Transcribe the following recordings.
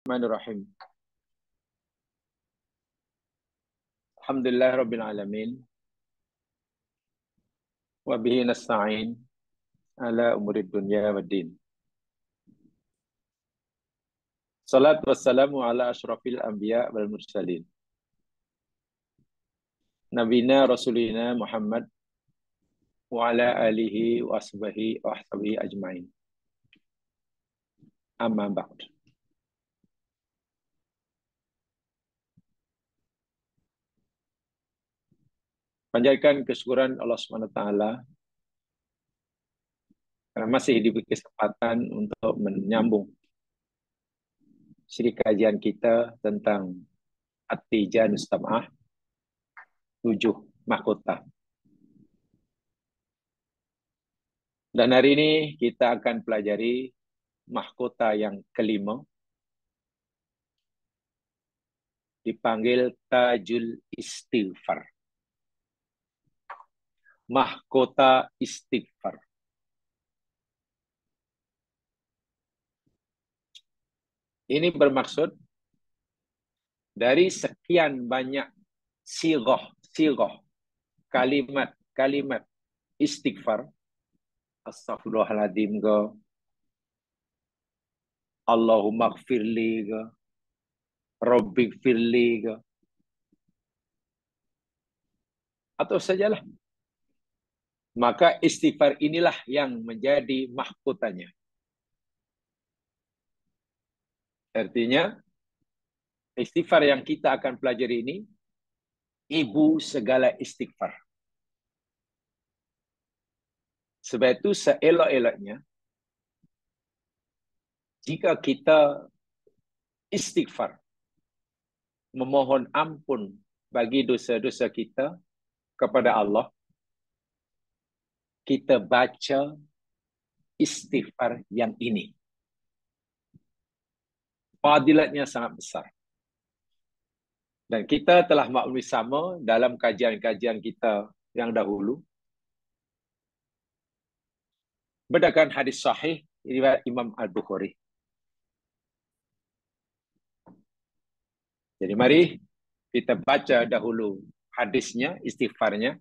Bismillahirrahmanirrahim. Alhamdulillah Rabbil Alamin. Wa bihi nasta'in ala umurid dunya waddin. Salat wassalamu ala ashrafil anbiya wal mursalin. Nabina Rasulina Muhammad wa ala alihi wa ashabihi ajma'in. Amma ba'd. Panjatkan kesyukuran Allah SWT karena masih diberi kesempatan untuk menyambung siri kajian kita tentang At-Tijan Mustam'ah, 7 mahkota. Dan hari ini kita akan pelajari mahkota yang kelima, dipanggil Tajul Istighfar. Mahkota istighfar. Ini bermaksud dari sekian banyak sirah, kalimat istighfar, astaghfirullahaladzim ke, Allahumma gfirli ke, Rabbi gfirli ke, atau sajalah. Maka istighfar inilah yang menjadi mahkotanya. Artinya, istighfar yang kita akan pelajari ini, ibu segala istighfar. Sebab itu seelok-eloknya, jika kita istighfar, memohon ampun bagi dosa-dosa kita kepada Allah, kita baca istighfar yang ini. Fadilatnya sangat besar. Dan kita telah maklumi sama dalam kajian-kajian kita yang dahulu. Berdasarkan hadis sahih riwayat Imam Al-Bukhari. Jadi mari kita baca dahulu hadisnya, istighfarnya.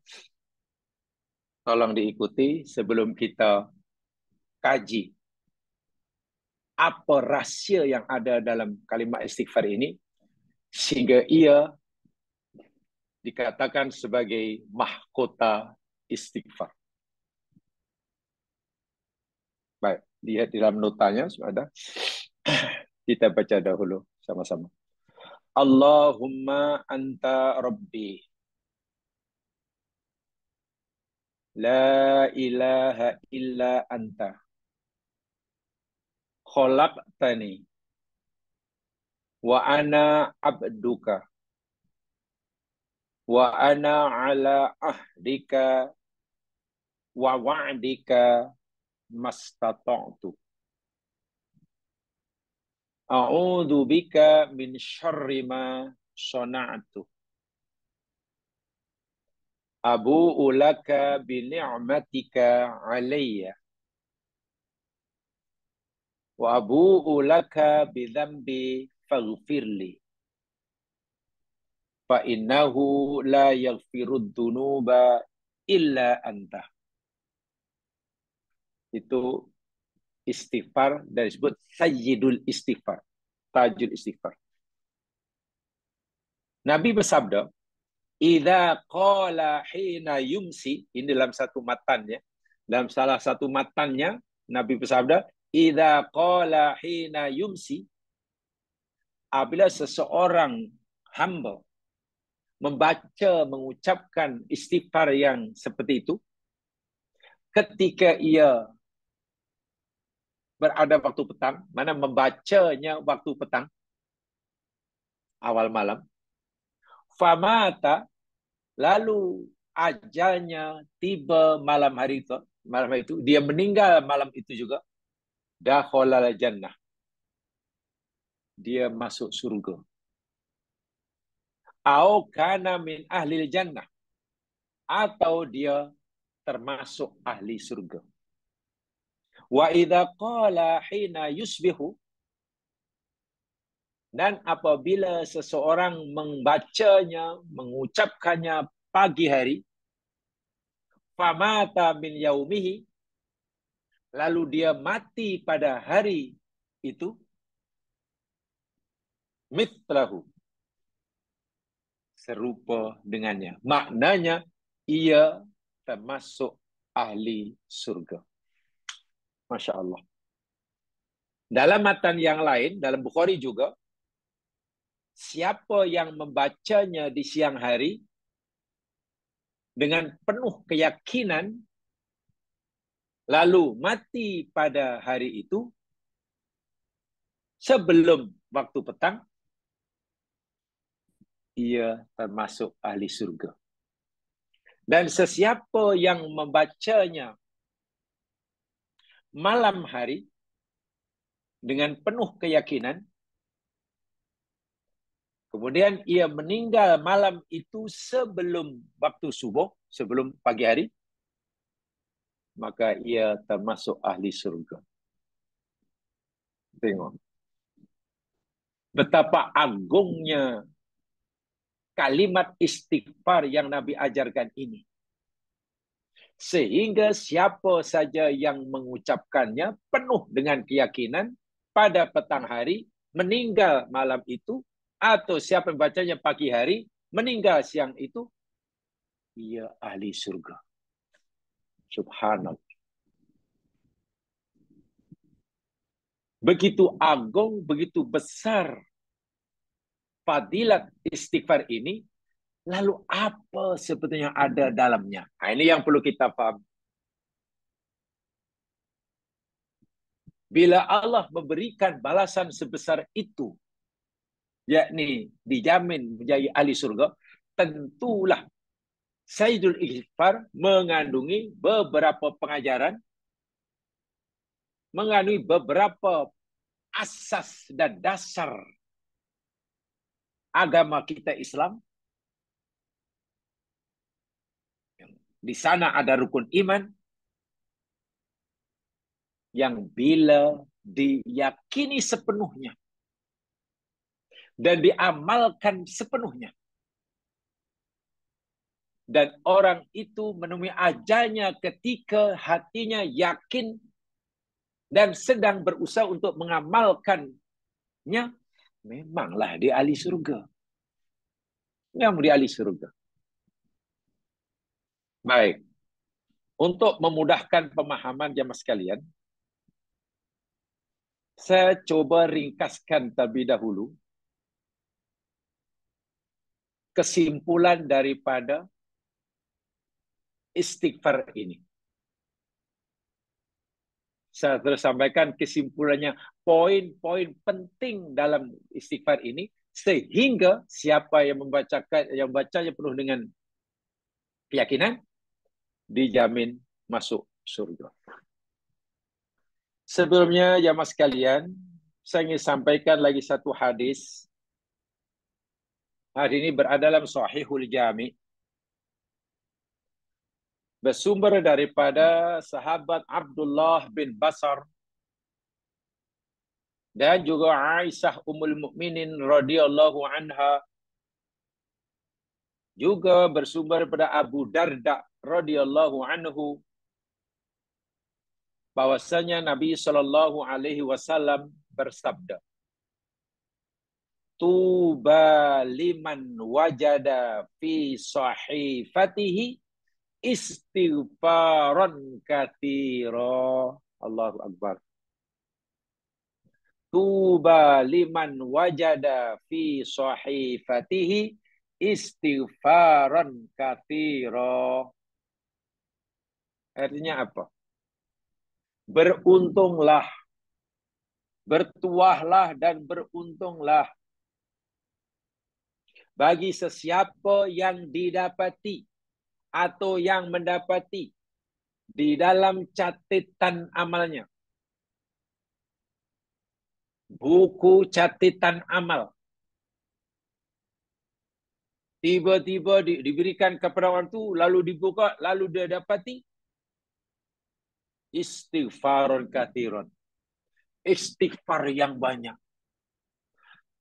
Tolong diikuti sebelum kita kaji apa rahsia yang ada dalam kalimat istighfar ini, sehingga ia dikatakan sebagai mahkota istighfar. Baik, lihat di dalam notanya sudah ada. Kita baca dahulu sama-sama. Allahumma anta rabbi. La ilaha illa anta. Khalaqtani. Wa ana abduka. Wa ana ala ahdika. Wa wa'dika mastata'tu. A'udzu bika min syarri ma sana'tu. Abu'u laka bi ni'matika 'alayya wa abu'u laka bi dhanbi faghfirli fa innahu la yaghfirud dzunuba illa anta. Itu istighfar dan disebut sayyidul istighfar, tajul istighfar. Nabi bersabda, idza qala hina yumsi, ini dalam satu matannya, dalam salah satu matannya Nabi bersabda, idza qala hina yumsi, apabila seseorang hamba mengucapkan istighfar yang seperti itu, ketika ia berada waktu petang, mana membacanya waktu petang, awal malam, famata, lalu ajalnya tiba malam hari itu, dia meninggal malam itu juga, dakhalal jannah, dia masuk surga. Au kana min ahlil jannah, atau dia termasuk ahli surga. Wa idza qala hina yusbihu, Dan apabila seseorang membacanya, mengucapkannya pagi hari, famata min yaumihi, lalu dia mati pada hari itu, mitlahu, serupa dengannya. Maknanya, ia termasuk ahli surga. Masya Allah. Dalam matan yang lain, dalam Bukhari juga, siapa yang membacanya di siang hari dengan penuh keyakinan, lalu mati pada hari itu, sebelum waktu petang, ia termasuk ahli surga. Dan sesiapa yang membacanya malam hari dengan penuh keyakinan, kemudian ia meninggal malam itu sebelum waktu subuh, sebelum pagi hari, maka ia termasuk ahli surga. Tengok. Betapa agungnya kalimat istighfar yang Nabi ajarkan ini. Sehingga siapa saja yang mengucapkannya penuh dengan keyakinan pada petang hari, meninggal malam itu, atau siapa yang bacanya pagi hari, meninggal siang itu, ia ahli surga. Subhanallah. Begitu agung, begitu besar fadilat istighfar ini, lalu apa sebetulnya ada dalamnya? Nah, ini yang perlu kita paham. Bila Allah memberikan balasan sebesar itu, yakni dijamin menjadi ahli surga, tentulah Sayyidul Istighfar mengandungi beberapa pengajaran, mengandungi beberapa asas dan dasar agama kita Islam. Di sana ada rukun iman yang bila diyakini sepenuhnya dan diamalkan sepenuhnya, dan orang itu menemui ajalnya ketika hatinya yakin dan sedang berusaha untuk mengamalkannya, memanglah dia ahli surga. Memang dia ahli surga. Baik. Untuk memudahkan pemahaman jemaah sekalian, saya coba ringkaskan terlebih dahulu kesimpulan daripada istighfar ini. Saya terus sampaikan kesimpulannya, poin-poin penting dalam istighfar ini, sehingga siapa yang membacanya penuh dengan keyakinan, dijamin masuk surga. Sebelumnya, jamaah sekalian, saya ingin sampaikan lagi satu hadis. Hadis ini berada dalam Sahihul Jami', bersumber daripada sahabat Abdullah bin Basar dan juga Aisyah Ummul Mukminin radhiyallahu anha, juga bersumber daripada Abu Darda radhiyallahu anhu, bahwasanya Nabi sallallahu alaihi wasallam bersabda, "Tuba liman wajada fi sahifatihi istighfaran katsira." Allahu akbar. Tuba liman wajada fi sahifatihi istighfaran katsira. Artinya apa? Beruntunglah, bertuahlah dan beruntunglah bagi sesiapa yang didapati atau yang mendapati di dalam catatan amalnya, buku catatan amal, tiba-tiba diberikan kepada orang itu, lalu dibuka, lalu dia dapati istighfarun katsiran, istighfar yang banyak.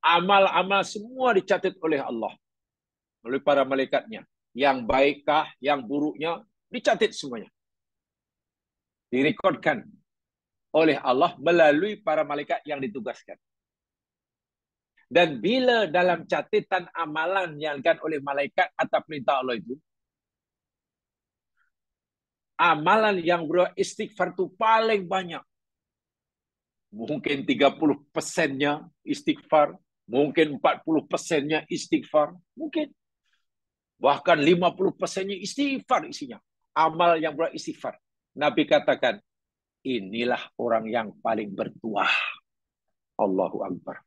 Amal-amal semua dicatat oleh Allah, oleh para malaikatnya. Yang baikkah, yang buruknya, dicatat semuanya. Direkodkan oleh Allah melalui para malaikat yang ditugaskan. Dan bila dalam catatan amalan yang dilakukan oleh malaikat atas perintah Allah itu, amalan yang beristighfar itu paling banyak. Mungkin 30%-nya istighfar, mungkin 40%-nya istighfar, mungkin bahkan 50%-nya istighfar isinya. Amal yang beristighfar. Nabi katakan, inilah orang yang paling bertuah. Allahu Akbar.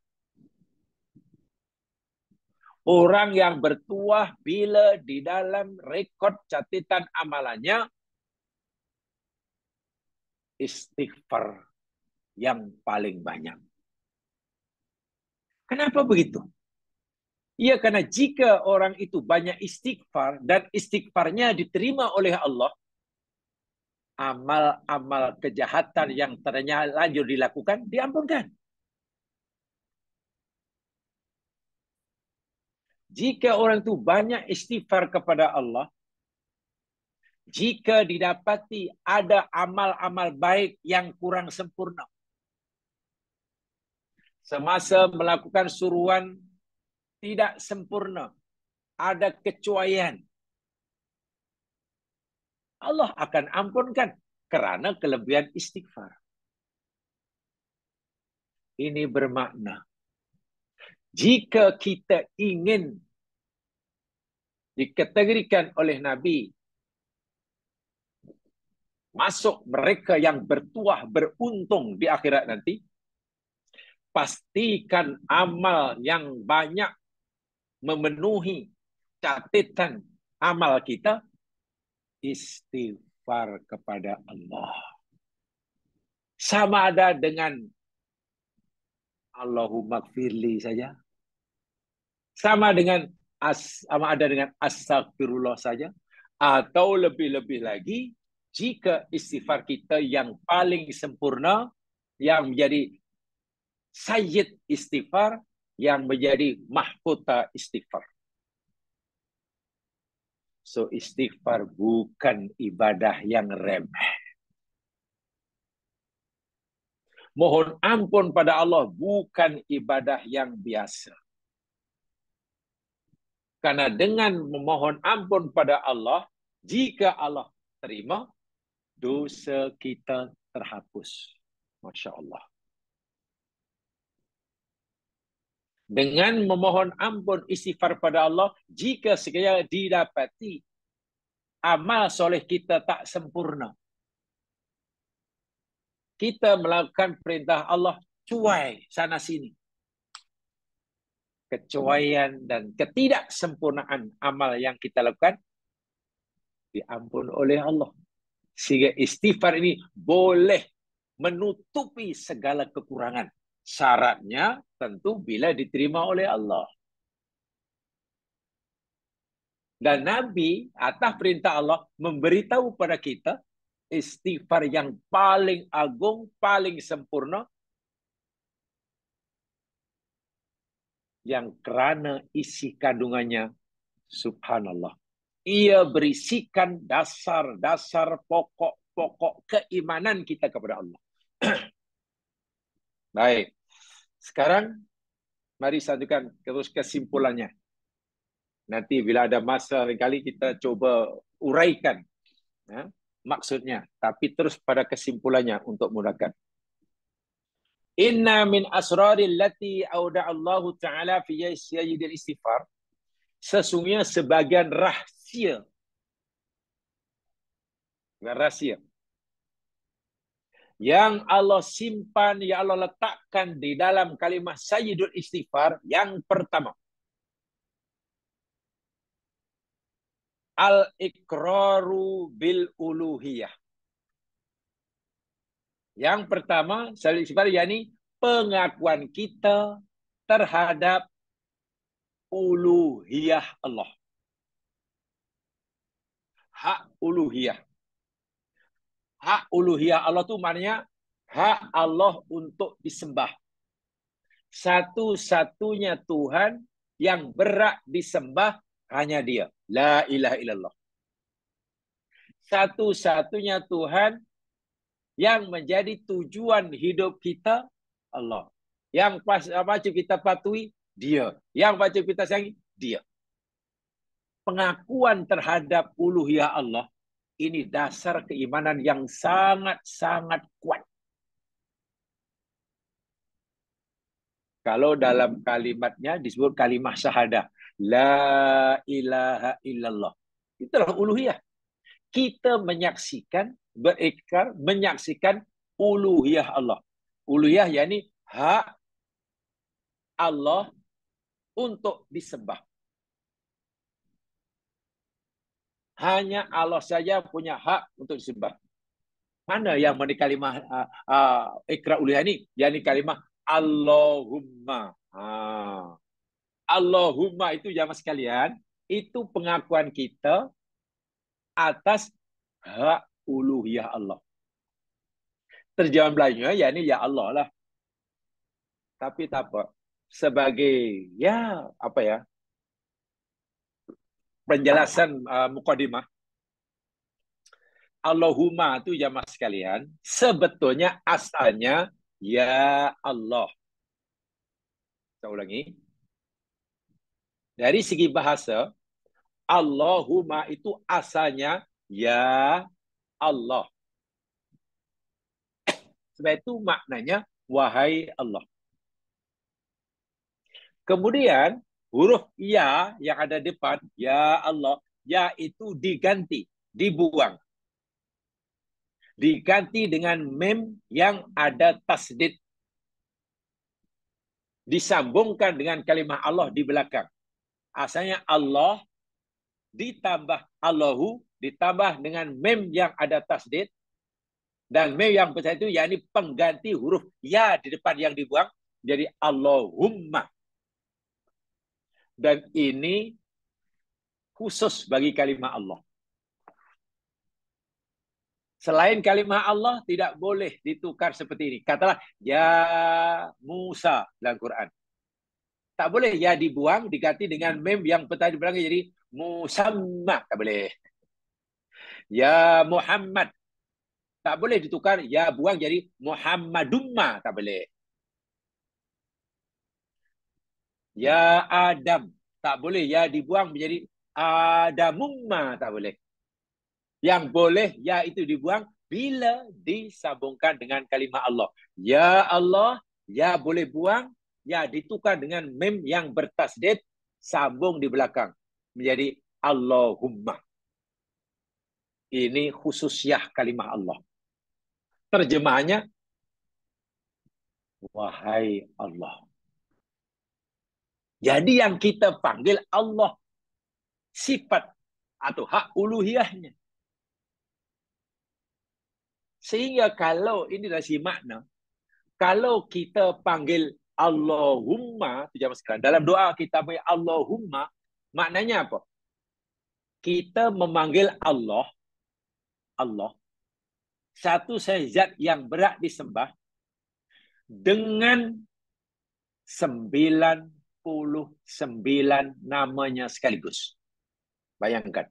Orang yang bertuah bila di dalam rekod catatan amalannya istighfar yang paling banyak. Kenapa begitu? Ya, karena jika orang itu banyak istighfar dan istighfarnya diterima oleh Allah, amal-amal kejahatan yang terlanjur dilakukan diampunkan. Jika orang itu banyak istighfar kepada Allah, jika didapati ada amal-amal baik yang kurang sempurna, semasa melakukan suruhan tidak sempurna, ada kecuaian, Allah akan ampunkan kerana kelebihan istighfar. Ini bermakna, jika kita ingin dikategorikan oleh Nabi masuk mereka yang bertuah, beruntung di akhirat nanti, pastikan amal yang banyak memenuhi catatan amal kita, istighfar kepada Allah. Sama ada dengan Allahumma gfirli saja, sama ada dengan astagfirullah saja, atau lebih-lebih lagi jika istighfar kita yang paling sempurna, yang menjadi sayyid istighfar, yang menjadi mahkota istighfar. So istighfar bukan ibadah yang remeh. Mohon ampun pada Allah bukan ibadah yang biasa. Karena dengan memohon ampun pada Allah, jika Allah terima, dosa kita terhapus. Masya Allah. Dengan memohon ampun istighfar pada Allah, jika sekiranya didapati amal soleh kita tak sempurna, kita melakukan perintah Allah cuai sana sini, kecuaian dan ketidaksempurnaan amal yang kita lakukan diampun oleh Allah. Sehingga istighfar ini boleh menutupi segala kekurangan. Syaratnya tentu bila diterima oleh Allah. Dan Nabi atas perintah Allah memberitahu pada kita istighfar yang paling agung, paling sempurna, yang kerana isi kandungannya, subhanallah, ia berisikan dasar-dasar pokok-pokok keimanan kita kepada Allah. Baik. Sekarang, mari satukan terus kesimpulannya. Nanti bila ada masa kali kita cuba uraikan maksudnya. Tapi terus pada kesimpulannya untuk mudahkan. Inna min asraril lati auda'allahu ta'ala fi sayyidil istighfar. Sesungguhnya sebagian rahsia yang Allah simpan, yang Allah letakkan di dalam kalimah sayyidul istighfar. Yang pertama, al-iqraru bil uluhiyah. Yang pertama, sayyidul istighfar yakni pengakuan kita terhadap uluhiyah Allah. Hak uluhiyah. Hak uluhiyah Allah tu maknanya hak Allah untuk disembah. Satu-satunya Tuhan yang berhak disembah hanya Dia. La ilaha illallah. Satu-satunya Tuhan yang menjadi tujuan hidup kita, Allah. Yang wajib kita patuhi, Dia. Yang wajib kita sayangi, Dia. Pengakuan terhadap uluhiyah Allah, ini dasar keimanan yang sangat-sangat kuat. Kalau dalam kalimatnya disebut kalimah syahadah. La ilaha illallah. Itulah uluhiyah. Kita menyaksikan, berikrar, menyaksikan uluhiyah Allah. Uluhiyah yakni hak Allah untuk disembah. Hanya Allah saja punya hak untuk disembah. Mana yang mana kalimah ikrar uluhiyah ni? Yakni kalimah Allahumma. Allahumma itu jamaah sekalian, itu pengakuan kita atas hak uluhiyah Allah. Terjemahan Melayunya yakni ya Allah lah. Tapi tak apa. Sebagai penjelasan mukadimah, Allahumma itu jamaah sekalian, sebetulnya asalnya ya Allah. Saya ulangi. Dari segi bahasa, Allahumma itu asalnya ya Allah. Sebab itu maknanya wahai Allah. Kemudian huruf ya yang ada depan, ya Allah, ya itu diganti, dibuang. Diganti dengan mem yang ada tasdid. Disambungkan dengan kalimah Allah di belakang. Asalnya Allah ditambah Allahu ditambah dengan mem yang ada tasdid, dan mem yang besar itu yakni pengganti huruf ya di depan yang dibuang, jadi Allahumma. Dan ini khusus bagi kalimah Allah. Selain kalimah Allah tidak boleh ditukar seperti ini. Katalah ya Musa dalam Quran. Tak boleh ya dibuang diganti dengan mem yang petani di belakang jadi musamma. Tak boleh. Ya Muhammad. Tak boleh ditukar ya buang jadi Muhammadumma. Tak boleh. Ya Adam. Tak boleh ya dibuang menjadi Adamumma. Tak boleh. Yang boleh ya itu dibuang bila disambungkan dengan kalimah Allah. Ya Allah, ya boleh buang, ya ditukar dengan mem yang bertasdid, sambung di belakang menjadi Allahumma. Ini khususiah kalimah Allah. Terjemahannya wahai Allah. Jadi yang kita panggil Allah sifat atau hak uluhiyahnya. Sehingga kalau ini dari makna, kalau kita panggil Allahumma, dalam doa kita panggil Allahumma, maknanya apa? Kita memanggil Allah, satu zat yang berhak disembah, dengan 99 namanya sekaligus. Bayangkan.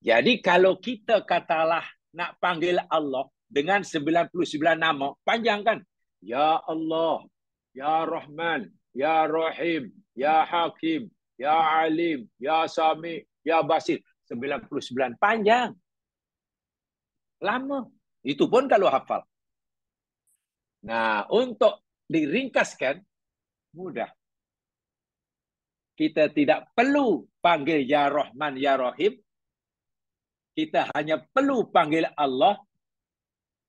Jadi kalau kita katalah nak panggil Allah dengan 99 nama, panjang kan? Ya Allah, Ya Rahman, Ya Rahim, Ya Hakim, Ya Alim, Ya Sami, Ya Basir. 99 panjang. Lama. Itu pun kalau hafal. Nah, untuk diringkaskan, mudah. Kita tidak perlu panggil Ya Rahman, Ya Rahim. Kita hanya perlu panggil Allah,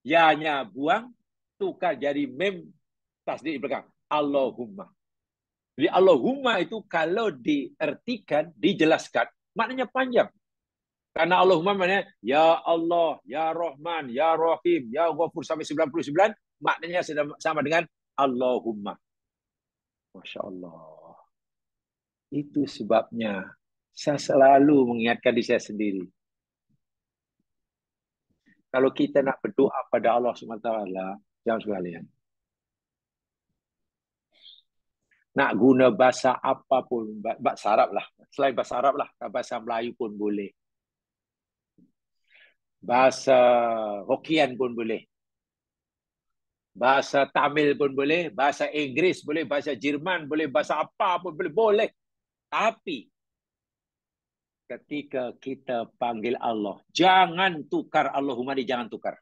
ya-nya buang, tukar jadi mem tasdid di belakang. Allahumma. Jadi Allahumma itu kalau diartikan, dijelaskan, maknanya panjang. Karena Allahumma maknanya ya Allah, ya Rahman, ya Rahim, ya Ghafur sampai 99, maknanya sama dengan Allahumma. Masya Allah. Itu sebabnya saya selalu mengingatkan diri saya sendiri. Kalau kita nak berdoa pada Allah SWT, jangan sekalian. Nak guna bahasa apapun, bahasa Arab lah. Selain bahasa Arab lah, bahasa Melayu pun boleh. Bahasa Hokkien pun boleh. Bahasa Tamil pun boleh, bahasa Inggris boleh, bahasa Jerman boleh, bahasa apa pun boleh. Boleh. Tapi ketika kita panggil Allah, jangan tukar Allahumma ni, jangan tukar.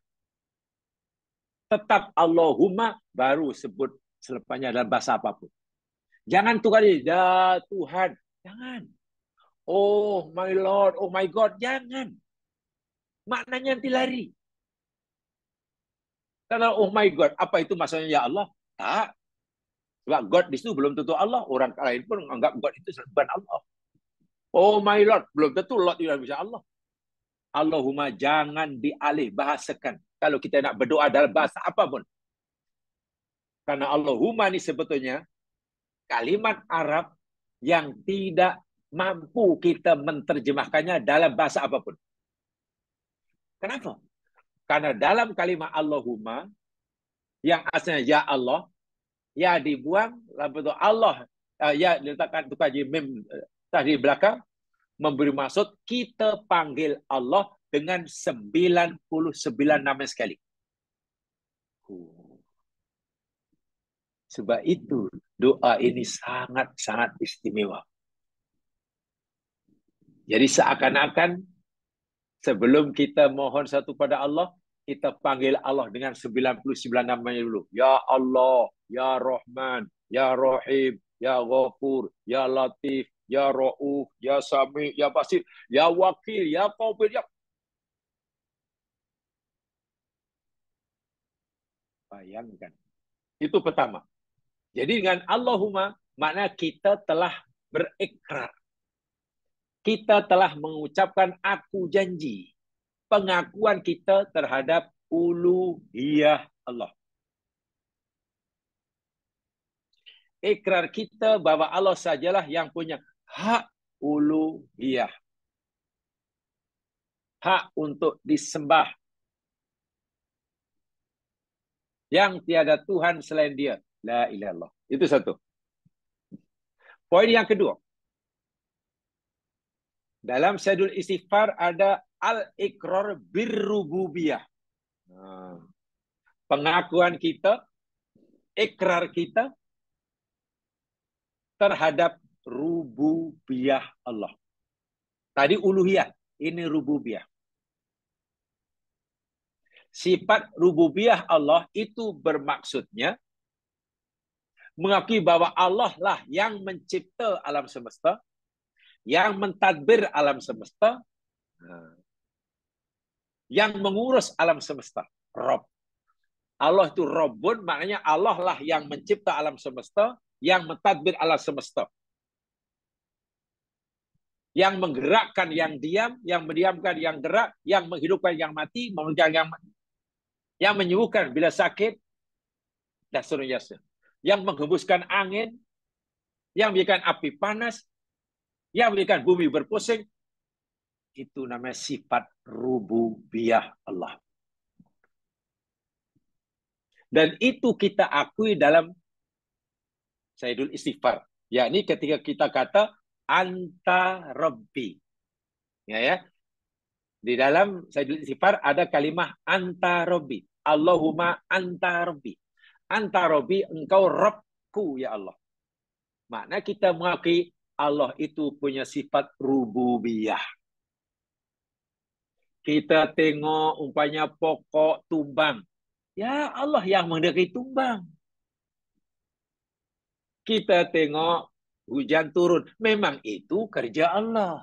Tetap Allahumma baru sebut selepasnya dalam bahasa apapun. Jangan tukar dia, ya Tuhan. Jangan. Oh my Lord, oh my God. Jangan. Maknanya nanti lari. Kalau oh my God, apa itu maksudnya ya Allah? Tak. Sebab God di situ belum tentu Allah. Orang lain pun menganggap God itu bukan Allah. Oh my Lord, belum tentu Lord itu bisa Allah. Allahumma jangan dialih bahasakan. Kalau kita nak berdoa dalam bahasa apapun. Karena Allahumma ni sebetulnya kalimat Arab yang tidak mampu kita menterjemahkannya dalam bahasa apapun. Kenapa? Karena dalam kalimat Allahumma yang asalnya ya Allah, ya dibuang, lalu Allah ya diletakkan tukar mim tadi belakang, memberi maksud kita panggil Allah dengan 99 nama sekali. Sebab itu doa ini sangat-sangat istimewa. Jadi seakan-akan sebelum kita mohon satu pada Allah, kita panggil Allah dengan 99 namanya dulu. Ya Allah, Ya Rahman, Ya Rahim, Ya Ghafur, Ya Latif, Ya Ra'uf, Ya Sami, Ya Basir, Ya Wakil, Ya Qabil, Ya... Bayangkan. Itu pertama. Jadi dengan Allahumma, makna kita telah berikrar. Kita telah mengucapkan aku janji. Pengakuan kita terhadap uluhiyah Allah. Ikrar kita bahawa Allah sajalah yang punya hak uluhiyah. Hak untuk disembah. Yang tiada Tuhan selain dia. La ilaha illallah. Itu satu. Poin yang kedua. Dalam Sayyidul Istighfar ada al-iqrar birrububiyah. Pengakuan kita, ikrar kita terhadap rububiyah Allah. Tadi uluhiyah, ini rububiyah. Sifat rububiyah Allah itu bermaksudnya mengakui bahwa Allah lah yang mencipta alam semesta, yang mentadbir alam semesta, yang mengurus alam semesta. Rob. Allah itu Rabbun, maknanya Allah lah yang mencipta alam semesta, yang mentadbir alam semesta. Yang menggerakkan yang diam, yang mendiamkan yang gerak, yang menghidupkan yang mati, yang menyembuhkan bila sakit, dan seterusnya. Yang menghembuskan angin, yang memberikan api panas, yang memberikan bumi berpusing. Itu namanya sifat rububiyah Allah. Dan itu kita akui dalam Sayyidul Istighfar. Yakni ketika kita kata anta rabbi. Ya. Di dalam Sayyidul Istighfar ada kalimah anta rabbi. Allahumma anta rabbi. Anta rabbi, engkau Rabbku ya Allah. Makna kita mengakui Allah itu punya sifat rububiyah. Kita tengok umpamanya pokok tumbang. Ya Allah yang mengendaki tumbang. Kita tengok hujan turun. Memang itu kerja Allah.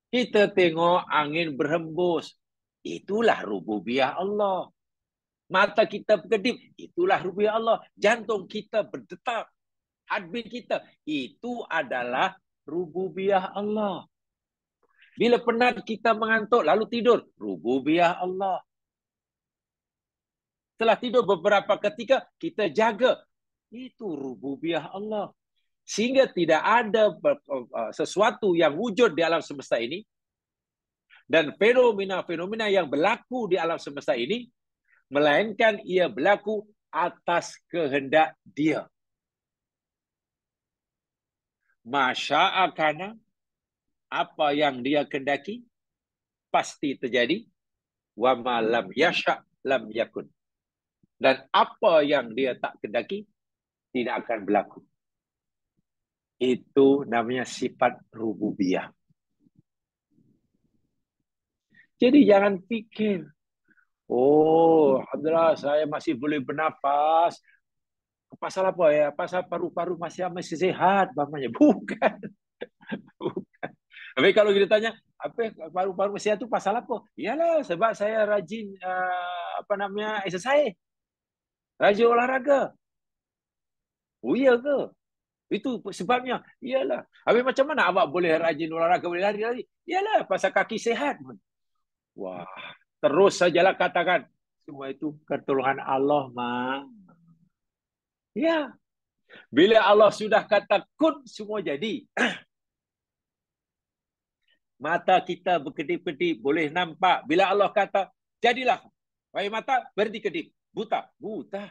Kita tengok angin berhembus. Itulah rububiyah Allah. Mata kita berkedip. Itulah rububiyah Allah. Jantung kita berdetak. Heartbeat kita. Itu adalah rububiyah Allah. Bila penat kita mengantuk lalu tidur. Rububiyah Allah. Setelah tidur beberapa ketika kita jaga. Itu rububiyah Allah. Sehingga tidak ada sesuatu yang wujud di alam semesta ini. Dan fenomena-fenomena yang berlaku di alam semesta ini. Melainkan ia berlaku atas kehendak dia. Masya'akana, apa yang dia kehendaki pasti terjadi. Wa ma lam yasha' lam yakun. Dan apa yang dia tak kehendaki tidak akan berlaku. Itu namanya sifat rububiyah. Jadi jangan fikir, oh, alhamdulillah saya masih boleh bernafas. Pasal apa ya? Pasal paru-paru masih sehat, bapaknya. Bukan. Bukan. Tapi kalau kita tanya, apa paru-paru sehat itu pasal apa? Iyalah, sebab saya rajin exercise, rajin olahraga. Oh iya ke? Itu sebabnya. Iyalah. Habis macam mana awak boleh rajin olahraga, boleh lari-lari? Iyalah, pasal kaki sehat. Wah, terus sajalah katakan. Semua itu pertolongan Allah, Ma. Ya. Bila Allah sudah kata kun, semua jadi. Mata kita berkedip-kedip, boleh nampak. Bila Allah kata, jadilah. Wahai mata, berhenti kedip. Buta. Buta.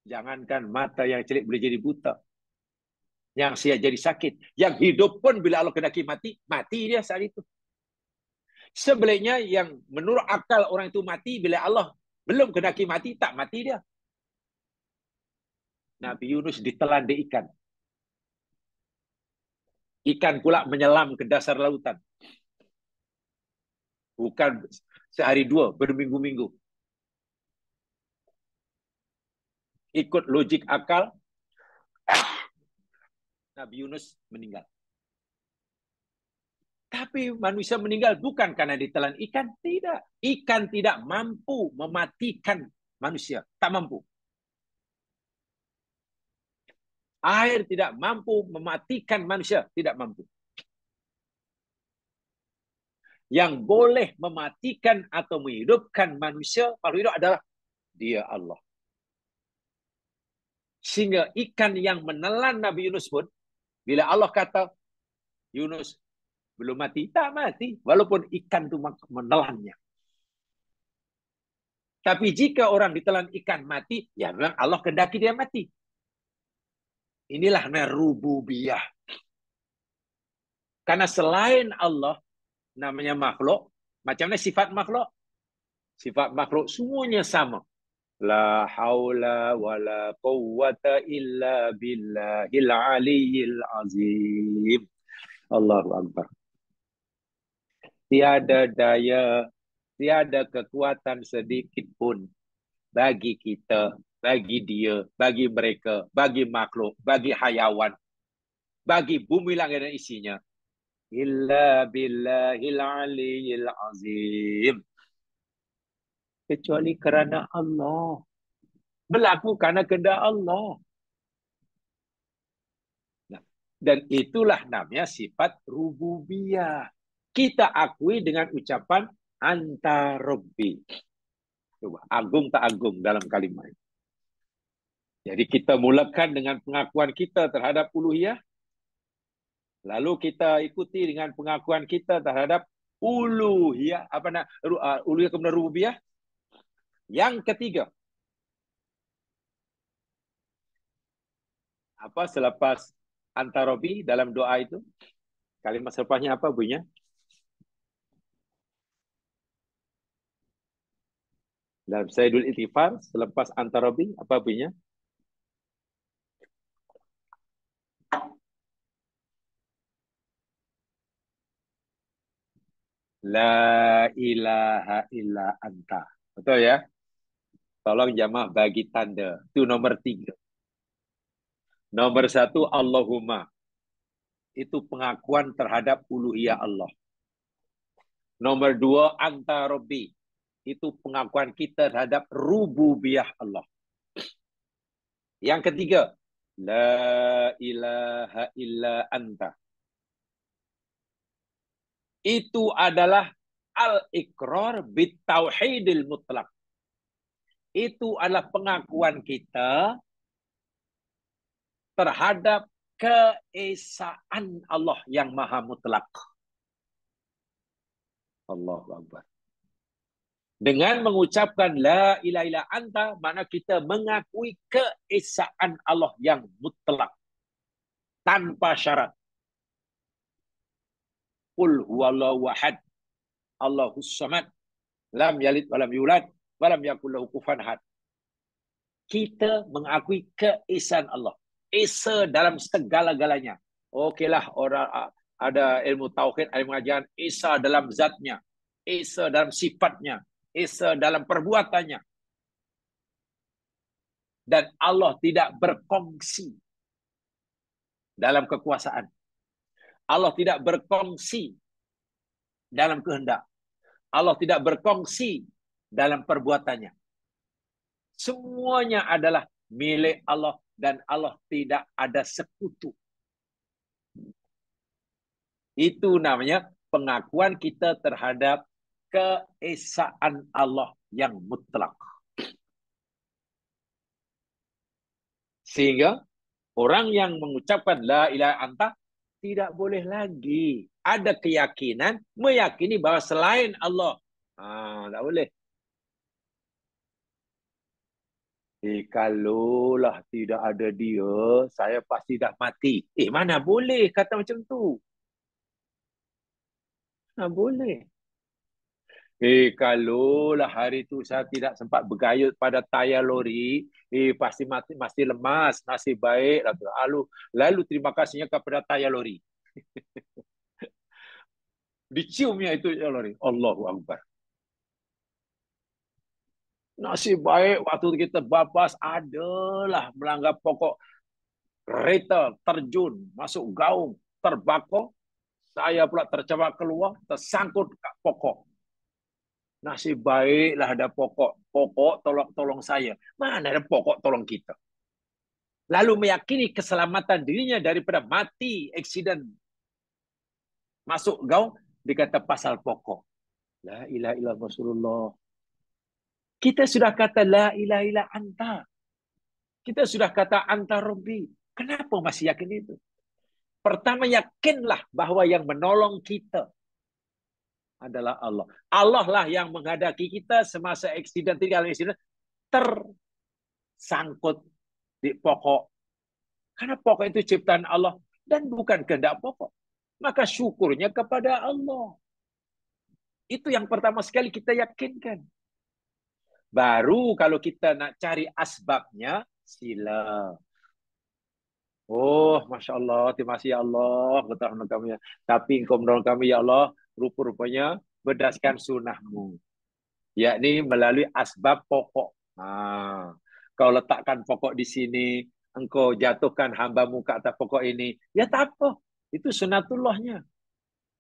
Jangankan mata yang celik boleh jadi buta. Yang siap jadi sakit. Yang hidup pun bila Allah kedaki mati, mati dia saat itu. Sebaliknya yang menurut akal orang itu mati, bila Allah belum kedaki mati, tak mati dia. Nabi Yunus ditelan di ikan. Ikan pula menyelam ke dasar lautan. Bukan sehari dua, berminggu-minggu. Ikut logik akal, Nabi Yunus meninggal. Tapi manusia meninggal bukan karena ditelan ikan. Tidak. Ikan tidak mampu mematikan manusia. Tak mampu. Air tidak mampu mematikan manusia. Tidak mampu. Yang boleh mematikan atau menghidupkan manusia, makhluk hidup adalah dia Allah. Sehingga ikan yang menelan Nabi Yunus pun, bila Allah kata, Yunus belum mati, tak mati. Walaupun ikan itu menelannya. Tapi jika orang ditelan ikan mati, ya memang Allah kehendaki dia mati. Inilah rububiyah. Karena selain Allah, namanya makhluk, macam mana sifat makhluk? Sifat makhluk semuanya sama. La haula wa la quwwata illa billahil aliyyil azim. Allahu Akbar. Tiada daya, tiada kekuatan sedikit pun bagi kita, bagi dia, bagi mereka, bagi makhluk, bagi hayawan, bagi bumi langit dan isinya. Illa billahil aliyyil azim. Kecuali kerana Allah. Berlaku kerana kehendak Allah. Dan itulah namanya sifat rububiyah. Kita akui dengan ucapan anta rabbi. Coba, agung tak agung dalam kalimat ini. Jadi kita mulakan dengan pengakuan kita terhadap uluhiyah. Lalu kita ikuti dengan pengakuan kita terhadap uluhiyah. Uluhiyah kemudian rububiyah. Yang ketiga. Apa selepas anta rabbi dalam doa itu? Kalimat selepasnya apa bunyinya? Dalam Sayyidul Ighfar, selepas anta rabbi, apa bunyinya? La ilaha illa anta. Betul ya? Tolong jamaah bagi tanda. Itu nomor 3. Nomor 1, Allahumma. Itu pengakuan terhadap uluhiyah Allah. Nomor 2, anta rabbi. Itu pengakuan kita terhadap rububiyah Allah. Yang ketiga, la ilaha illa anta. Itu adalah al-iqrar bitauhidil mutlak. Itu adalah pengakuan kita terhadap keesaan Allah yang maha mutlak. Allahu Akbar. Dengan mengucapkan la ilaha illa anta, makna kita mengakui keesaan Allah yang mutlak tanpa syarat. Qul huwallahu ahad, Allahus samad, lam yalid walam yulad, walam yakul lahu kufuwan ahad. Kita mengakui keesaan Allah, esa dalam segala-galanya. Okeylah, orang ada ilmu tauhid, ada pengajaran esa dalam zatnya, esa dalam sifatnya, esa dalam perbuatannya. Dan Allah tidak berkongsi dalam kekuasaan. Allah tidak berkongsi dalam kehendak. Allah tidak berkongsi dalam perbuatannya. Semuanya adalah milik Allah dan Allah tidak ada sekutu. Itu namanya pengakuan kita terhadap keesaan Allah yang mutlak. Sehingga orang yang mengucapkan la ilaha anta tidak boleh lagi ada keyakinan meyakini bahwa selain Allah. Tak boleh. Kalaulah tidak ada dia, saya pasti dah mati. Mana boleh kata macam tu? Mana boleh. Kalaulah hari itu saya tidak sempat bergayut pada tayar lori, pasti mati, masih lemas, nasib baik. Lalu terima kasihnya kepada tayar lori. Diciumnya itu lori. Allahu Akbar. Nasib baik waktu kita babas adalah melanggar pokok kereta, terjun, masuk gaung, terbakar. Saya pula tercebak keluar, tersangkut kat pokok. Nasib baiklah ada pokok. Pokok tolong saya. Mana ada pokok tolong kita? Lalu meyakini keselamatan dirinya daripada mati, aksiden. Masuk gaung, dikata pasal pokok. La ilaha illallah Rasulullah. Kita sudah kata la ilaha illa anta. Kita sudah kata anta Rabbi. Kenapa masih yakin itu? Pertama, yakinlah bahawa yang menolong kita adalah Allah. Allah lah yang menghadapi kita semasa aksiden, tersangkut di pokok. Karena pokok itu ciptaan Allah dan bukan kehendak pokok. Maka syukurnya kepada Allah. Itu yang pertama sekali kita yakinkan. Baru kalau kita nak cari asbabnya, sila. Oh, Masya Allah, terima kasih ya Allah. Betul kami. Tapi engkau menolong kami ya Allah, rupa-rupanya berdasarkan sunnahmu. Yakni melalui asbab pokok. Kau letakkan pokok di sini, engkau jatuhkan hambamu ke atas pokok ini. Ya tak apa, itu sunatullahnya.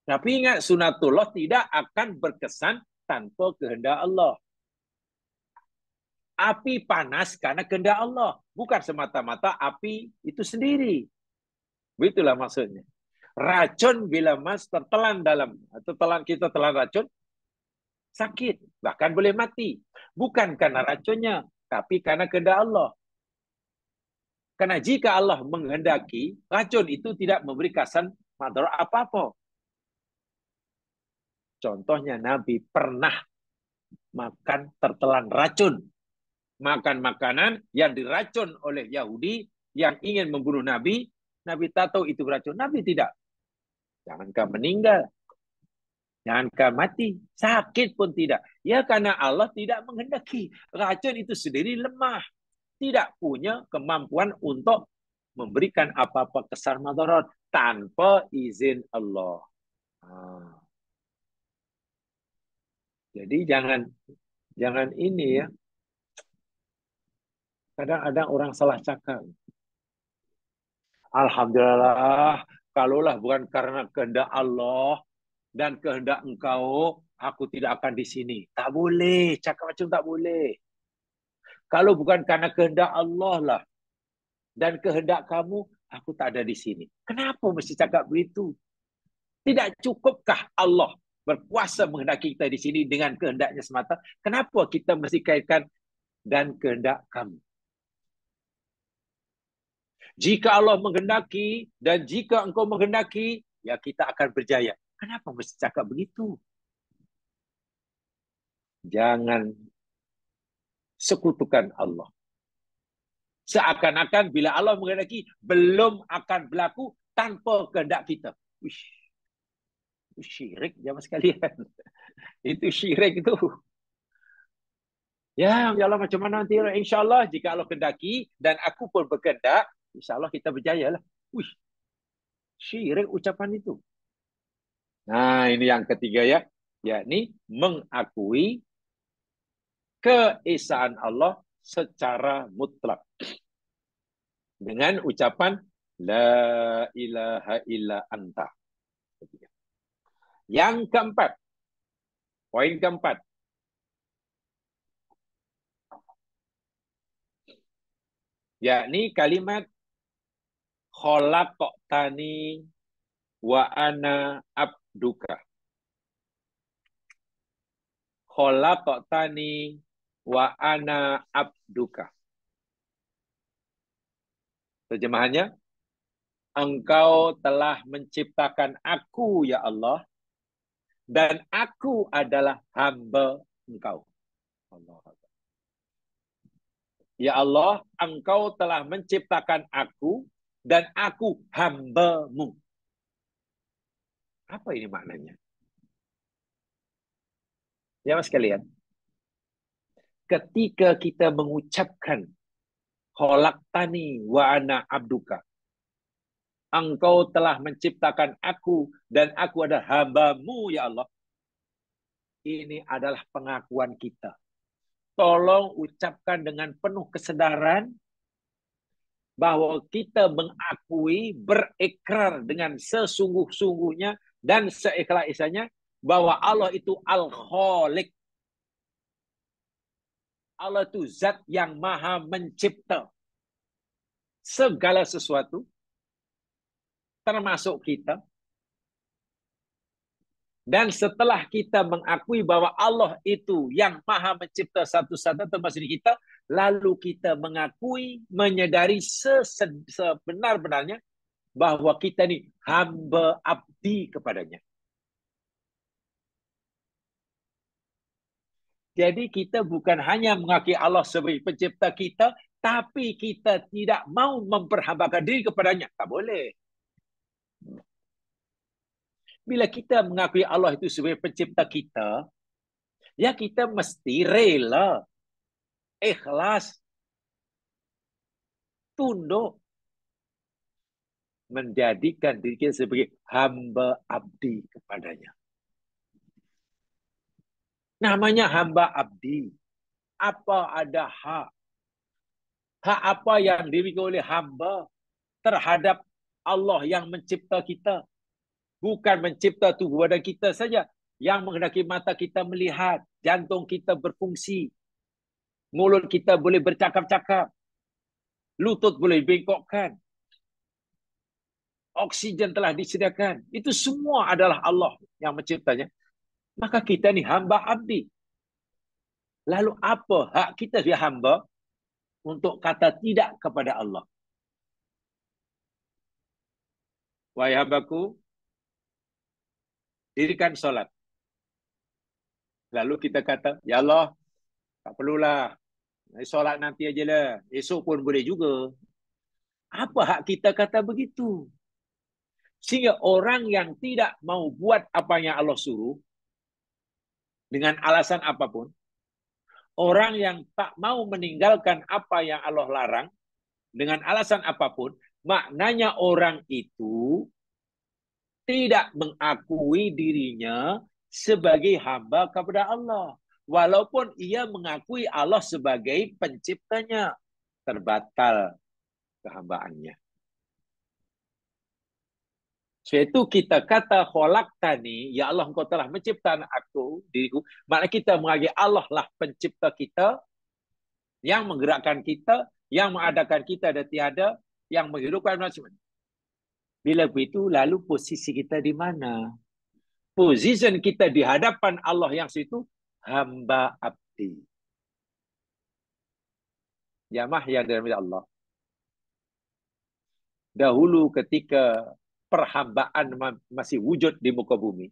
Tapi ingat, sunatullah tidak akan berkesan tanpa kehendak Allah. Api panas karena kehendak Allah. Bukan semata-mata api itu sendiri. Begitulah maksudnya. Racun bila mas tertelan dalam, atau kita telan racun, sakit, bahkan boleh mati. Bukan karena racunnya, tapi karena kehendak Allah. Karena jika Allah menghendaki, racun itu tidak memberi kesan madarat apa-apa. Contohnya Nabi pernah makan tertelan racun. Makan makanan yang diracun oleh Yahudi yang ingin membunuh Nabi. Nabi tak tahu itu beracun. Nabi tidak. Jangankan meninggal. Jangankan mati. Sakit pun tidak. Ya, karena Allah tidak menghendaki. Racun itu sendiri lemah. Tidak punya kemampuan untuk memberikan apa-apa kesan madarat tanpa izin Allah. Jadi jangan ini ya. Kadang-kadang orang salah cakap. Alhamdulillah, kalaulah bukan karena kehendak Allah dan kehendak engkau, aku tidak akan di sini. Tak boleh, cakap macam tak boleh. Kalau bukan karena kehendak Allah lah dan kehendak kamu, aku tak ada di sini. Kenapa mesti cakap begitu? Tidak cukupkah Allah berkuasa menghendaki kita di sini dengan kehendaknya semata? Kenapa kita mesti kaitkan dan kehendak kamu? Jika Allah menghendaki dan jika engkau menghendaki, ya kita akan berjaya. Kenapa mesti cakap begitu? Jangan sekutukan Allah. Seakan-akan bila Allah menghendaki, belum akan berlaku tanpa kehendak kita. Uish, itu syirik jamaah sekalian. Itu syirik itu. Ya Allah macam mana nanti? InsyaAllah jika Allah kehendaki dan aku pun berkehendak, insyaAllah kita berjaya lah. Uish, syirik ucapan itu. Nah ini yang ketiga ya. Yakni mengakui keesaan Allah secara mutlak. Dengan ucapan La ilaha illa anta. Yang keempat. Poin keempat. Yakni kalimat khalaqtani wa ana abduka. Khalaqtani wa ana abduka. Terjemahannya, Engkau telah menciptakan aku, ya Allah, dan aku adalah hamba Engkau. Allah. Ya Allah, Engkau telah menciptakan aku, dan aku hamba-Mu. Apa ini maknanya? Ya mas sekalian, ketika kita mengucapkan khalaqtani wa ana abduka, Engkau telah menciptakan aku dan aku adalah hamba-Mu, ya Allah. Ini adalah pengakuan kita. Tolong ucapkan dengan penuh kesedaran bahwa kita mengakui, berikrar dengan sesungguh-sungguhnya dan seikhlas-ikhlasnya bahwa Allah itu Al-Khaliq. Allah itu zat yang maha mencipta segala sesuatu, termasuk kita. Dan setelah kita mengakui bahwa Allah itu yang maha mencipta satu-satu termasuk kita, lalu kita mengakui, menyadari sebenar-benarnya bahwa kita ini hamba abdi kepadanya. Jadi kita bukan hanya mengakui Allah sebagai pencipta kita, tapi kita tidak mau memperhambakan diri kepadanya. Tak boleh. Bila kita mengakui Allah itu sebagai pencipta kita, ya kita mesti rela, ikhlas, tunduk, menjadikan diri kita sebagai hamba abdi kepadanya. Namanya hamba abdi. Apa ada hak? Hak apa yang dimiliki oleh hamba terhadap Allah yang mencipta kita? Bukan mencipta tubuh badan kita saja, yang menghendaki mata kita melihat, jantung kita berfungsi, mulut kita boleh bercakap-cakap, lutut boleh bengkokkan, oksigen telah disediakan. Itu semua adalah Allah yang menciptanya. Maka kita ni hamba abdi. Lalu apa hak kita sebagai hamba untuk kata tidak kepada Allah? Wahai hambaku, dirikan solat. Lalu kita kata, ya Allah, tak perlulah. Solat nanti aja lah. Esok pun boleh juga. Apa hak kita kata begitu? Sehingga orang yang tidak mau buat apa yang Allah suruh, dengan alasan apapun, orang yang tak mau meninggalkan apa yang Allah larang, dengan alasan apapun, maknanya orang itu tidak mengakui dirinya sebagai hamba kepada Allah. Walaupun ia mengakui Allah sebagai penciptanya, terbatal kehambaannya. Sebab itu kita kata khalaqtani, ya Allah engkau telah menciptakan aku, diriku. Maknanya kita mengakui Allah lah pencipta kita, yang menggerakkan kita, yang mengadakan kita dan tiada, yang menghidupkan manusia. Bila begitu, lalu posisi kita di mana? Position kita di hadapan Allah yang situ, hamba abdi. Jamaah yang dirahmati Allah. Dahulu ketika perhambaan masih wujud di muka bumi,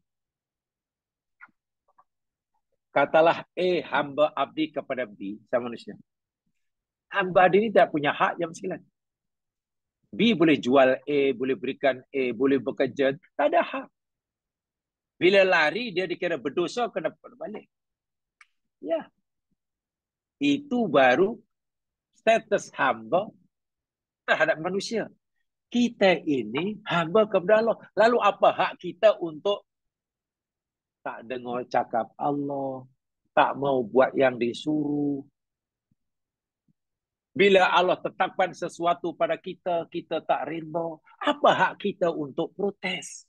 Katalah, hamba abdi kepada B, sama manusia. Hamba ini tidak punya hak jam sekalian. B boleh jual boleh berikan boleh bekerja, tak ada hak. Bila lari, dia dikira berdosa, kena balik. Ya. Itu baru status hamba terhadap manusia. Kita ini hamba kepada Allah. Lalu apa hak kita untuk tak dengar cakap Allah, tak mau buat yang disuruh? Bila Allah tetapkan sesuatu pada kita, kita tak redha. Apa hak kita untuk protes?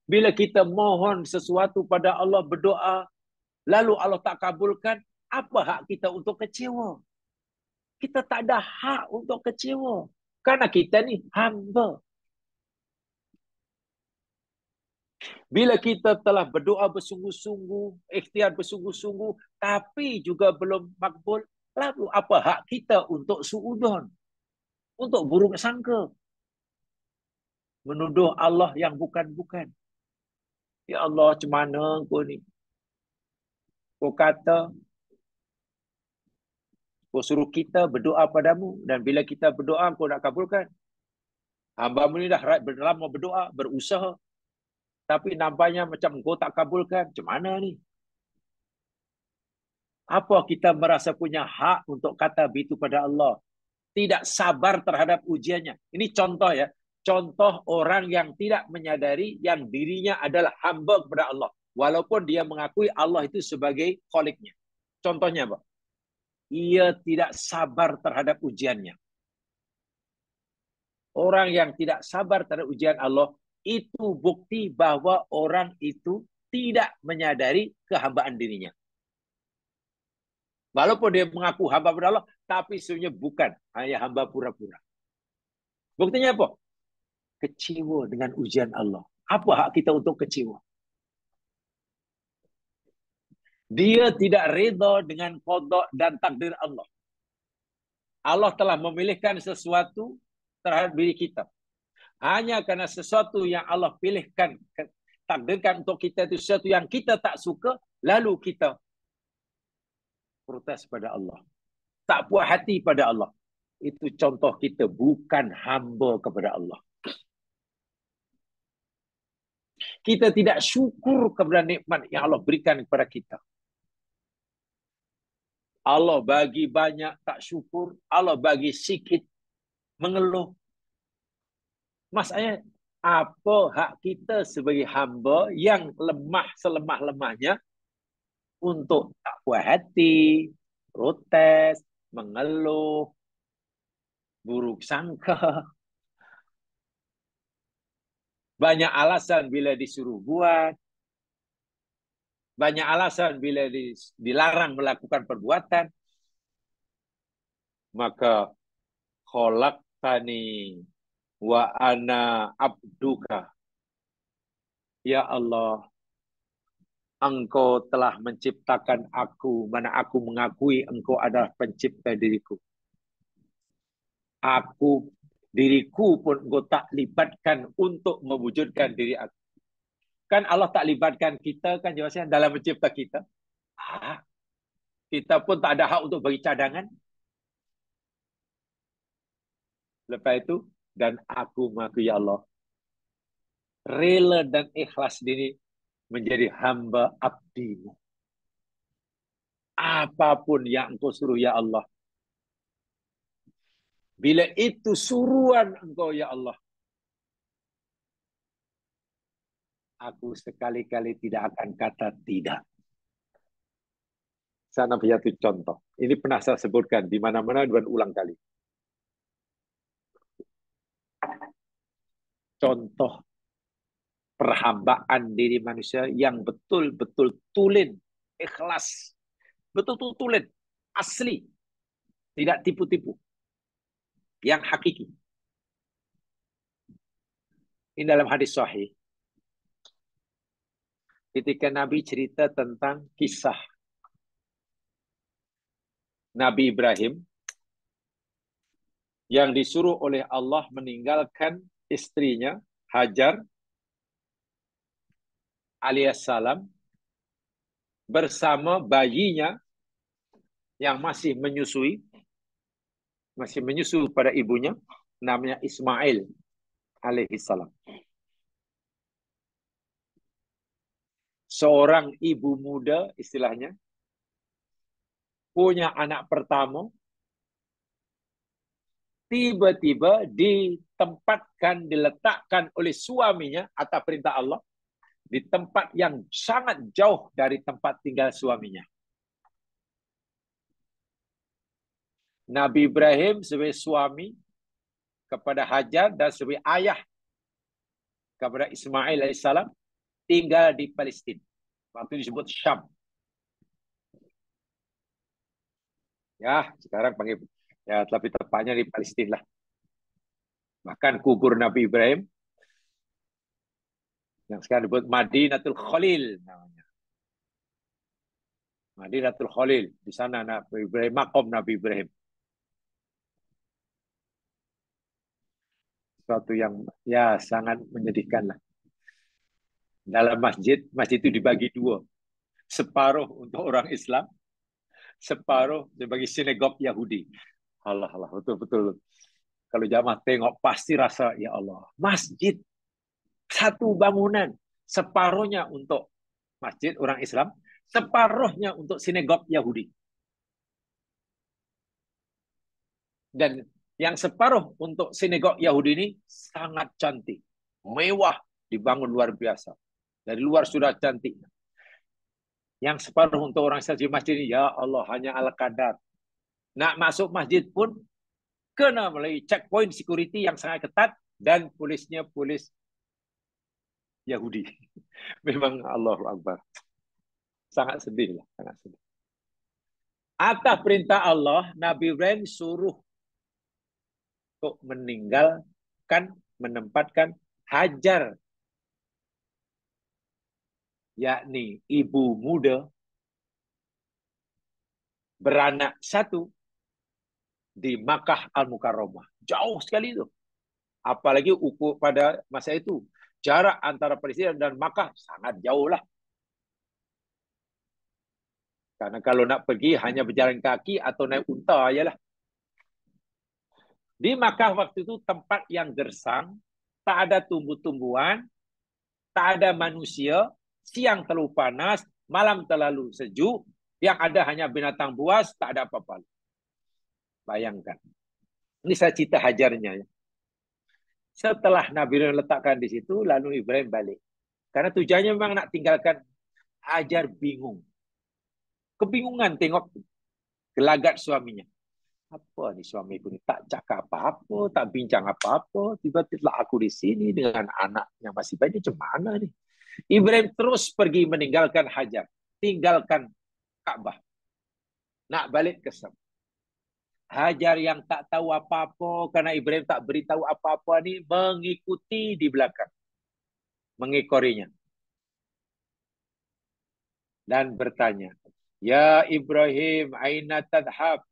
Bila kita mohon sesuatu pada Allah, berdoa, lalu Allah tak kabulkan, apa hak kita untuk kecewa? Kita tak ada hak untuk kecewa. Karena kita ni hamba. Bila kita telah berdoa bersungguh-sungguh, ikhtiar bersungguh-sungguh, tapi juga belum makbul, lalu apa hak kita untuk suudon? Untuk buruk sangka? Menuduh Allah yang bukan-bukan. Ya Allah, macam mana kau ni? Kau kata, kau suruh kita berdoa padamu. Dan bila kita berdoa, kau nak kabulkan. Hamba-Mu ni dah lama berdoa, berusaha. Tapi nampaknya macam kau tak kabulkan. Macam mana ni? Apa kita merasa punya hak untuk kata begitu pada Allah? Tidak sabar terhadap ujiannya. Ini contoh ya. Contoh orang yang tidak menyadari yang dirinya adalah hamba kepada Allah. Walaupun dia mengakui Allah itu sebagai kholiknya. Contohnya apa? Ia tidak sabar terhadap ujiannya. Orang yang tidak sabar terhadap ujian Allah, itu bukti bahwa orang itu tidak menyadari kehambaan dirinya. Walaupun dia mengaku hamba kepada Allah, tapi sebenarnya bukan, hanya hamba pura-pura. Buktinya apa? Kecewa dengan ujian Allah. Apa hak kita untuk kecewa? Dia tidak reda dengan qada dan takdir Allah. Allah telah memilihkan sesuatu terhadap diri kita. Hanya kerana sesuatu yang Allah pilihkan, takdirkan untuk kita itu sesuatu yang kita tak suka, lalu kita protes pada Allah. Tak puas hati pada Allah. Itu contoh kita bukan hamba kepada Allah. Kita tidak syukur kepada nikmat yang Allah berikan kepada kita. Allah bagi banyak, tak syukur. Allah bagi sikit, mengeluh. Maksudnya, apa hak kita sebagai hamba yang lemah selemah-lemahnya untuk tak puas hati, protes, mengeluh, buruk sangka. Banyak alasan bila disuruh buat. Banyak alasan bila dilarang melakukan perbuatan. Maka khalaqtani wa ana abduka. Ya Allah, Engkau telah menciptakan aku, mana aku mengakui Engkau adalah pencipta diriku. Diriku pun Engkau tak libatkan untuk mewujudkan diri aku. Kan Allah tak libatkan kita kan jelasnya dalam mencipta kita. Kita pun tak ada hak untuk bagi cadangan. Lepas itu, dan aku mengaku ya Allah, rela dan ikhlas diri menjadi hamba abdimu. Apapun yang Engkau suruh ya Allah. Bila itu suruhan Engkau ya Allah, aku sekali-kali tidak akan kata tidak. Sana satu contoh. Ini pernah saya sebutkan di mana-mana dan ulang kali. Contoh perhambaan diri manusia yang betul-betul tulen, ikhlas. Betul-betul tulen, asli. Tidak tipu-tipu. Yang hakiki. Ini dalam hadis sahih. Ketika Nabi cerita tentang kisah Nabi Ibrahim yang disuruh oleh Allah meninggalkan istrinya Hajar alaihissalam bersama bayinya yang masih menyusu pada ibunya, namanya Ismail alaihissalam. Seorang ibu muda istilahnya punya anak pertama, tiba-tiba diletakkan oleh suaminya atas perintah Allah di tempat yang sangat jauh dari tempat tinggal suaminya. Nabi Ibrahim sebagai suami kepada Hajar dan sebagai ayah kepada Ismail alaihissalam tinggal di Palestina. Waktu disebut Syam. Ya, sekarang panggil ya, tapi tepatnya di Palestina lah. Bahkan kubur Nabi Ibrahim yang sekarang disebut Madinatul Khalil namanya. Madinatul Khalil, di sana Nabi Ibrahim, makom Nabi Ibrahim. Suatu yang ya sangat menyedihkan lah. Dalam masjid itu dibagi dua. Separuh untuk orang Islam, separuh sebagai sinagog Yahudi. Allah, betul-betul. Kalau jamaah tengok pasti rasa, ya Allah, masjid satu bangunan, separuhnya untuk masjid orang Islam, separuhnya untuk sinagog Yahudi. Dan yang separuh untuk sinagog Yahudi ini sangat cantik, mewah, dibangun luar biasa. Dari luar sudah cantik. Yang separuh untuk orang Islam di masjid ini, ya Allah, hanya ala kadar. Nak masuk masjid pun kena melalui checkpoint security yang sangat ketat dan polisnya polis Yahudi. Memang Allahu Akbar. Sangat sedih lah, sangat sedih. Atas perintah Allah, Nabi Ibrahim suruh untuk menempatkan Hajar, yakni ibu muda beranak satu di Makkah Al-Mukarramah. Jauh sekali itu. Apalagi ukur pada masa itu. Jarak antara Palestina dan Makkah sangat jauh lah. Karena kalau nak pergi hanya berjalan kaki atau naik unta aja lah. Di Makkah waktu itu tempat yang gersang, tak ada tumbuh-tumbuhan, tak ada manusia, siang terlalu panas, malam terlalu sejuk, yang ada hanya binatang buas, tak ada apa-apa. Bayangkan. Ini saya cerita Hajarnya. Setelah Nabi Ibrahim letakkan di situ, lalu Ibrahim balik. Karena tujuannya memang nak tinggalkan. Hajar bingung. Kebingungan tengok gelagat suaminya. Apa ni suamiku ni? Tak cakap apa-apa, tak bincang apa-apa. Tiba-tiba aku di sini dengan anak yang masih banyak. Macam mana ni? Ibrahim terus pergi meninggalkan Hajar. Tinggalkan Ka'bah. Nak balik ke Syam. Hajar yang tak tahu apa-apa karena Ibrahim tak beritahu apa-apa ni mengikuti di belakang. Mengikorinya. Dan bertanya, ya Ibrahim, aina tadhab?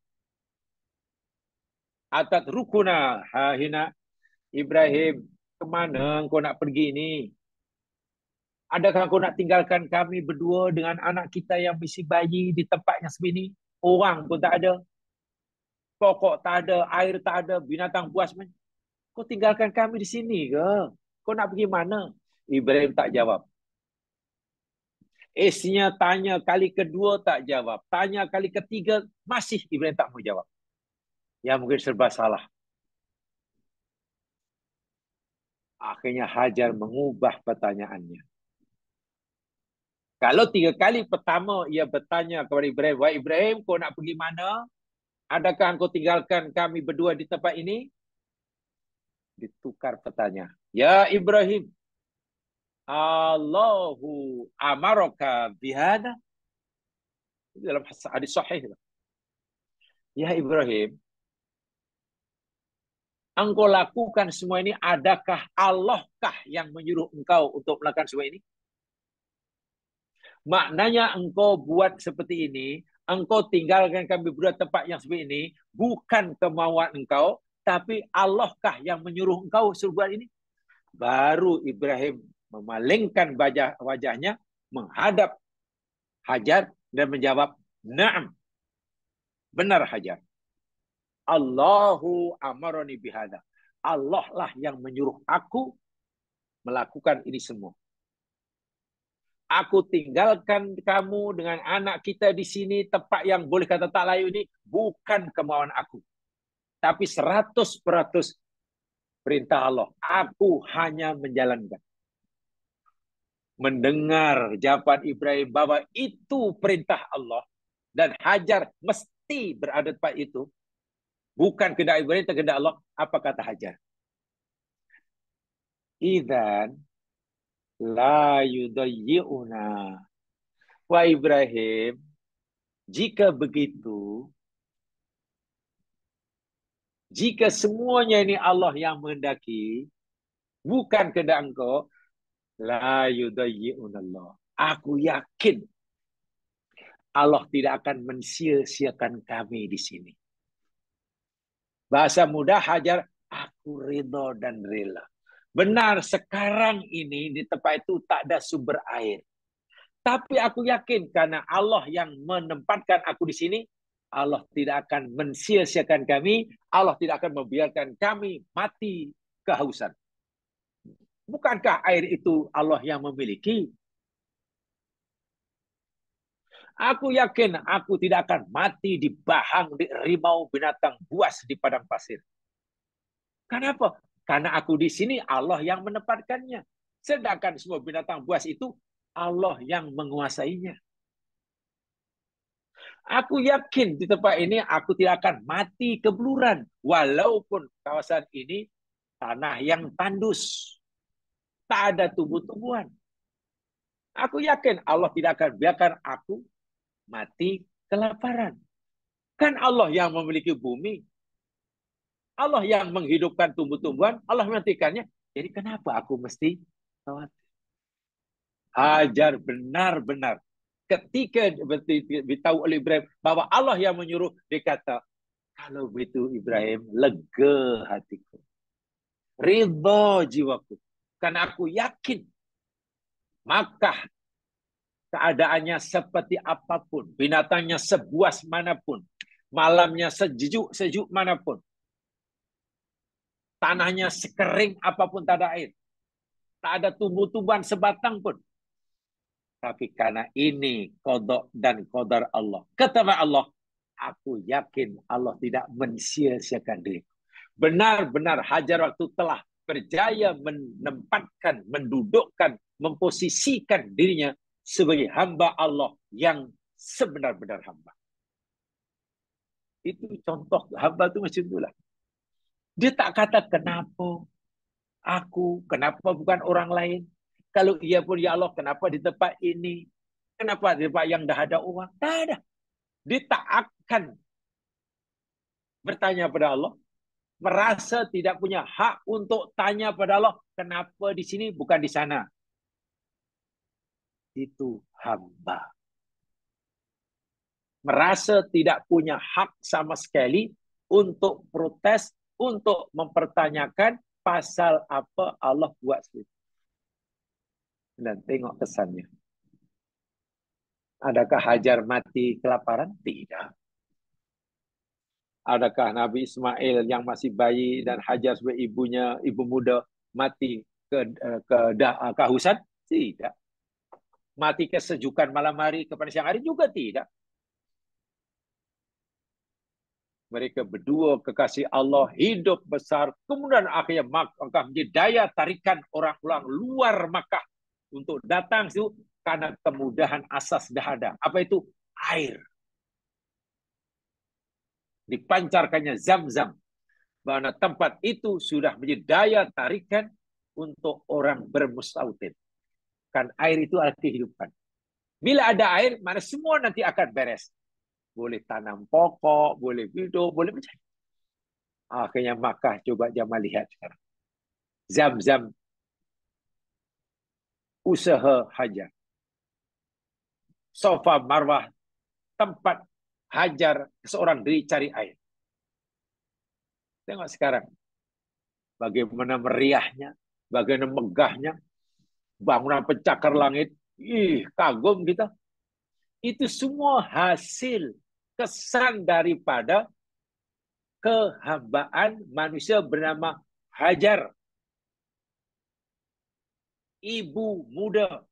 Atat rukuna, hahina. Ibrahim, kemana kau nak pergi ni? Adakah kau nak tinggalkan kami berdua dengan anak kita yang masih bayi di tempat yang sebini? Orang pun tak ada. Pokok tak ada, air tak ada, binatang buas. Kau tinggalkan kami di sini ke? Kau nak pergi mana? Ibrahim tak jawab. Esnya tanya kali kedua tak jawab. Tanya kali ketiga, masih Ibrahim tak mau jawab. Ya mungkin serba salah. Akhirnya Hajar mengubah pertanyaannya. Kalau 3 kali pertama ia bertanya kepada Ibrahim, wahai Ibrahim, kau nak pergi mana? Adakah engkau tinggalkan kami berdua di tempat ini? Ditukar pertanyaan. Ya Ibrahim, Allahu amaraka bihada? Dalam hadis sahih. Ya Ibrahim, engkau lakukan semua ini, adakah Allahkah yang menyuruh engkau untuk melakukan semua ini? Maknanya engkau buat seperti ini, engkau tinggalkan kami berdua tempat yang seperti ini, bukan kemauan engkau, tapi Allahkah yang menyuruh engkau suruh buat ini? Baru Ibrahim memalingkan wajahnya menghadap Hajar dan menjawab, "Na'am." Benar Hajar. Allahu amaroni bihada. Allah lah yang menyuruh aku melakukan ini semua. Aku tinggalkan kamu dengan anak kita di sini, tempat yang boleh kata tak layak ini, bukan kemauan aku. Tapi 100% perintah Allah. Aku hanya menjalankan. Mendengar jawaban Ibrahim bahwa itu perintah Allah, dan Hajar mesti berada tempat itu, bukan kehendak Ibrahim, tapi kehendak Allah. Apa kata Hajar? Idzan la yudayyi'una. Wah Ibrahim, jika begitu, jika semuanya ini Allah yang menghendaki, bukan kehendak engkau, la yudayyi'unallah. Aku yakin Allah tidak akan mensia-siakan kami di sini. Bahasa mudah Hajar, aku ridho dan rela. Benar, sekarang ini di tempat itu tak ada sumber air. Tapi aku yakin karena Allah yang menempatkan aku di sini, Allah tidak akan mensia-siakan kami, Allah tidak akan membiarkan kami mati kehausan. Bukankah air itu Allah yang memiliki? Aku yakin aku tidak akan mati di bahang, di rimau, binatang buas di padang pasir. Kenapa? Karena aku di sini Allah yang menempatkannya. Sedangkan semua binatang buas itu Allah yang menguasainya. Aku yakin di tempat ini aku tidak akan mati kebeluran. Walaupun kawasan ini tanah yang tandus. Tak ada tumbuh-tumbuhan. Aku yakin Allah tidak akan biarkan aku mati kelaparan. Kan Allah yang memiliki bumi. Allah yang menghidupkan tumbuh-tumbuhan. Allah mematikannya. Jadi kenapa aku mesti khawatir? Hajar benar-benar ketika beritahu oleh Ibrahim bahwa Allah yang menyuruh, dia kata, kalau begitu Ibrahim, lega hatiku, ridho jiwaku, karena aku yakin maka keadaannya seperti apapun, binatangnya sebuas manapun, malamnya sejuk manapun, tanahnya sekering apapun, tak ada air, tak ada tumbuh-tumbuhan sebatang pun. Tapi karena ini qada dan qadar Allah. Kata Allah, aku yakin Allah tidak mensia-siakan diriku. Benar-benar Hajar waktu telah berjaya menempatkan, mendudukkan, memposisikan dirinya sebagai hamba Allah yang sebenar-benar hamba. Itu contoh hamba itu macam itulah. Dia tak kata kenapa aku, kenapa bukan orang lain. Kalau ia pun ya Allah, kenapa di tempat ini? Kenapa di tempat yang dah ada uang? Tak ada. Dia tak akan bertanya pada Allah. Merasa tidak punya hak untuk tanya pada Allah. Kenapa di sini bukan di sana? Itu hamba. Merasa tidak punya hak sama sekali untuk protes, untuk mempertanyakan pasal apa Allah buat seperti. Dan tengok kesannya. Adakah Hajar mati kelaparan? Tidak. Adakah Nabi Ismail yang masih bayi dan Hajar sebagai ibunya, ibu muda, mati kehausan? Tidak. Mati kesejukan malam hari, kepada siang hari? Juga tidak. Mereka berdua kekasih Allah, hidup besar. Kemudian akhirnya Makkah menjadi daya tarikan orang-orang luar Makkah untuk datang situ karena kemudahan asas dah ada. Apa itu? Air. Dipancarkannya Zam-Zam. Bahwa tempat itu sudah menjadi daya tarikan untuk orang bermustautin. Kan air itu adalah kehidupan. Bila ada air, mana semua nanti akan beres. Boleh tanam pokok, boleh hidup, boleh macam. Akhirnya Makkah coba Jamal lihat sekarang. Zam-Zam usaha Hajar. Sofa Marwah tempat Hajar seorang diri cari air. Tengok sekarang. Bagaimana meriahnya, bagaimana megahnya. bangunan pencakar langit. Ih, kagum kita. Itu semua hasil kesan daripada kehambaan manusia bernama Hajar, ibu muda,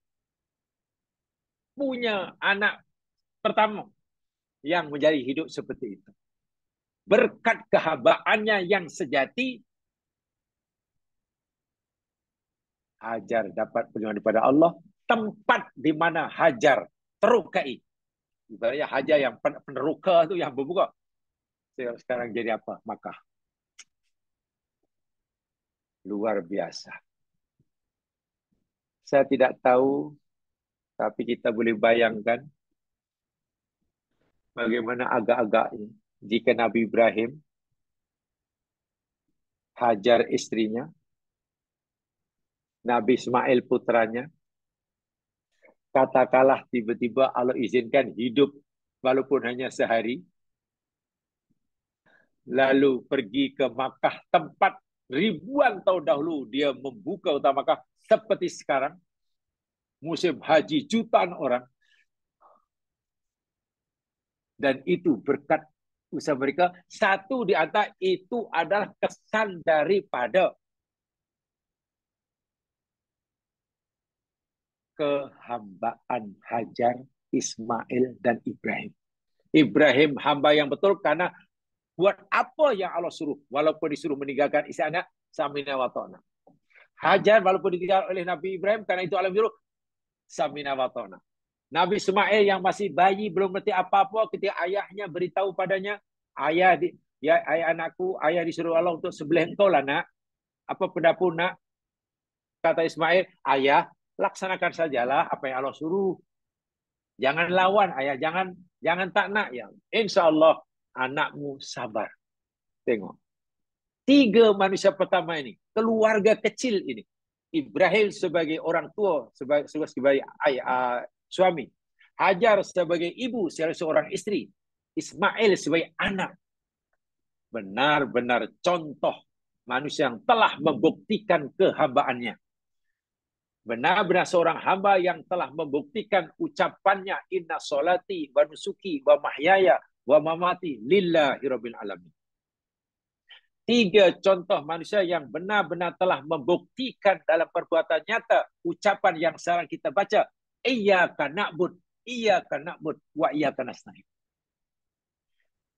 punya anak pertama yang menjadi hidup seperti itu. Berkat kehambaannya yang sejati, Hajar dapat perlindungan daripada Allah. Tempat di mana Hajar terukai. Ibaratnya Hajar yang peneruka itu yang berbuka. Sekarang jadi apa? Makkah. Luar biasa. Saya tidak tahu, tapi kita boleh bayangkan bagaimana agak-agaknya jika Nabi Ibrahim, Hajar istrinya, Nabi Ismail putranya, katakanlah tiba-tiba Allah izinkan hidup walaupun hanya sehari, lalu pergi ke Makkah, tempat ribuan tahun dahulu dia membuka utara Makkah, seperti sekarang, musim haji jutaan orang, dan itu berkat usaha mereka. Satu di antara itu adalah kesan daripada kehambaan Hajar, Ismail, dan Ibrahim. Ibrahim hamba yang betul karena buat apa yang Allah suruh, walaupun disuruh meninggalkan istri anak, samina wa ta'na. Hajar walaupun ditinggal oleh Nabi Ibrahim karena itu Allah suruh, samina wa ta'na. Nabi Ismail yang masih bayi belum mengerti apa-apa ketika ayahnya beritahu padanya, ayah anakku, ayah disuruh Allah untuk sembelih engkau lah nak. Apa pendapat nak? Kata Ismail, ayah laksanakan sajalah apa yang Allah suruh. Jangan lawan ayah, jangan tak nak ya. Insya Allah anakmu sabar. Tengok. 3 manusia pertama ini, keluarga kecil ini. Ibrahim sebagai orang tua, sebagai ayah, suami. Hajar sebagai ibu, seorang istri. Ismail sebagai anak. Benar-benar contoh manusia yang telah membuktikan kehambaannya. Benar-benar seorang hamba yang telah membuktikan ucapannya, inna solati wa nusuki wa mahyaya wa mamati lillahi rabbil alamin. 3 contoh manusia yang benar-benar telah membuktikan dalam perbuatan nyata ucapan yang sekarang kita baca, iyyaka na'bud wa iyyaka nasta'in.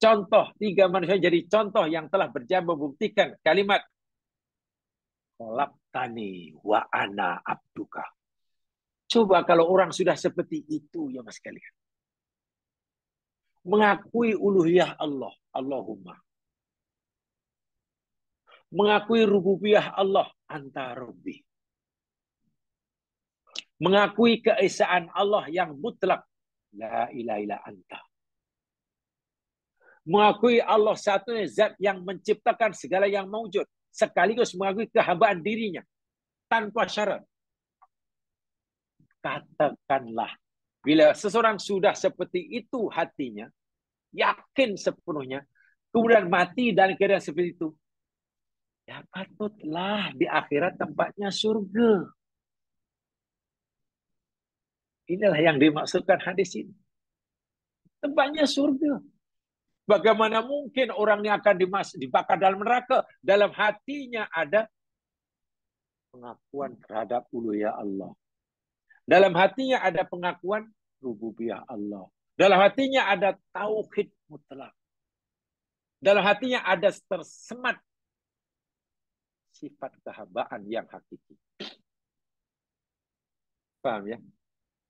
Contoh 3 manusia jadi contoh yang telah berjaya membuktikan kalimat khalaqtani wa ana abduka. Coba kalau orang sudah seperti itu ya mas kalian. Mengakui uluhiyah Allah, Allahumma. Mengakui rububiyah Allah, anta rabbi. Mengakui keesaan Allah yang mutlak, la ilaha illa anta. Mengakui Allah satunya zat yang menciptakan segala yang mewujud, sekaligus mengakui kehambaan dirinya tanpa syarat. Katakanlah, bila seseorang sudah seperti itu hatinya, yakin sepenuhnya, kemudian mati dan keadaan seperti itu, ya patutlah di akhirat tempatnya surga. Inilah yang dimaksudkan hadis ini. Tempatnya surga. Bagaimana mungkin orang yang akan dibakar dalam neraka, dalam hatinya ada pengakuan terhadap uluhiyah Allah. Dalam hatinya ada pengakuan rububiyah Allah. Dalam hatinya ada tauhid mutlak. Dalam hatinya ada tersemat sifat kehambaan yang hakiki. Paham ya?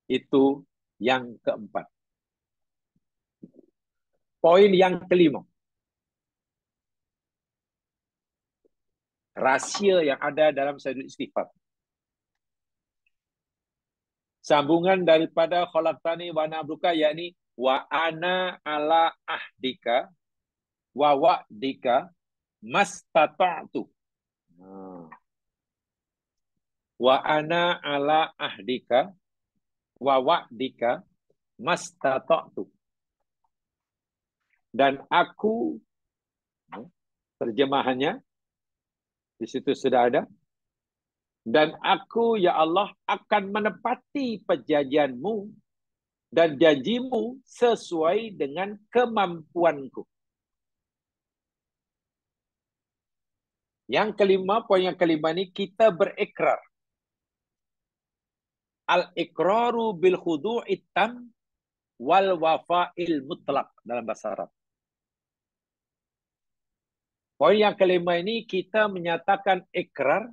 Itu yang keempat. Poin yang kelima. Rahsia yang ada dalam Sayyidul Istighfar. Sambungan daripada khalaqtani wa ana abduka, yakni wa ana ala ahdika wa wa'dika mastata'tu. Wa ana ala ahdika wa wa'dika mastata'tu. Dan aku, terjemahannya di situ sudah ada, Dan aku, ya Allah, akan menepati perjanjianmu dan janjimu sesuai dengan kemampuanku. Yang kelima, poin yang kelima ini, kita berikrar. Al-ikraru bil khudu'i tam wal wafa'il mutlak dalam bahasa Arab. Poin yang kelima ini, kita menyatakan ikrar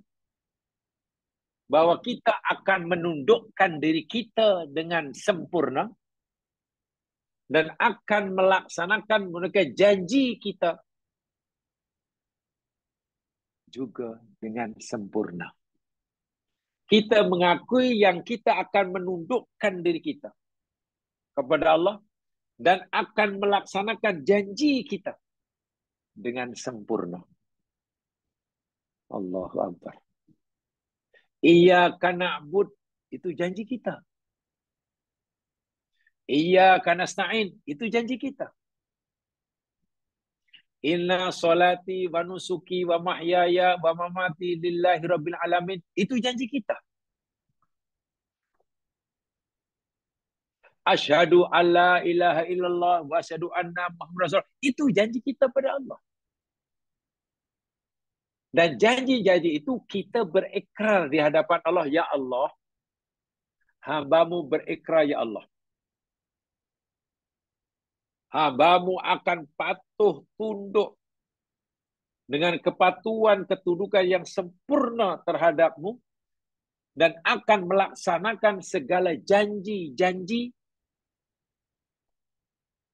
bahwa kita akan menundukkan diri kita dengan sempurna dan akan melaksanakan mereka janji kita juga dengan sempurna. Kita mengakui yang kita akan menundukkan diri kita kepada Allah dan akan melaksanakan janji kita dengan sempurna. Allahu Akbar. Iyyaka na'bud, itu janji kita. Iyyaka nasta'in, itu janji kita. Inna salati wa nusuki wa mahyaya wa mamati lillahi rabbil alamin, itu janji kita. Asyhadu alla ilaha illallah wa asyhadu anna Muhammadar Rasul, itu janji kita pada Allah. Dan janji-janji itu kita berikrar di hadapan Allah. Ya Allah, hamba-Mu berikrar, ya Allah, hamba-Mu akan patuh tunduk dengan kepatuhan ketundukan yang sempurna terhadap-Mu dan akan melaksanakan segala janji-janji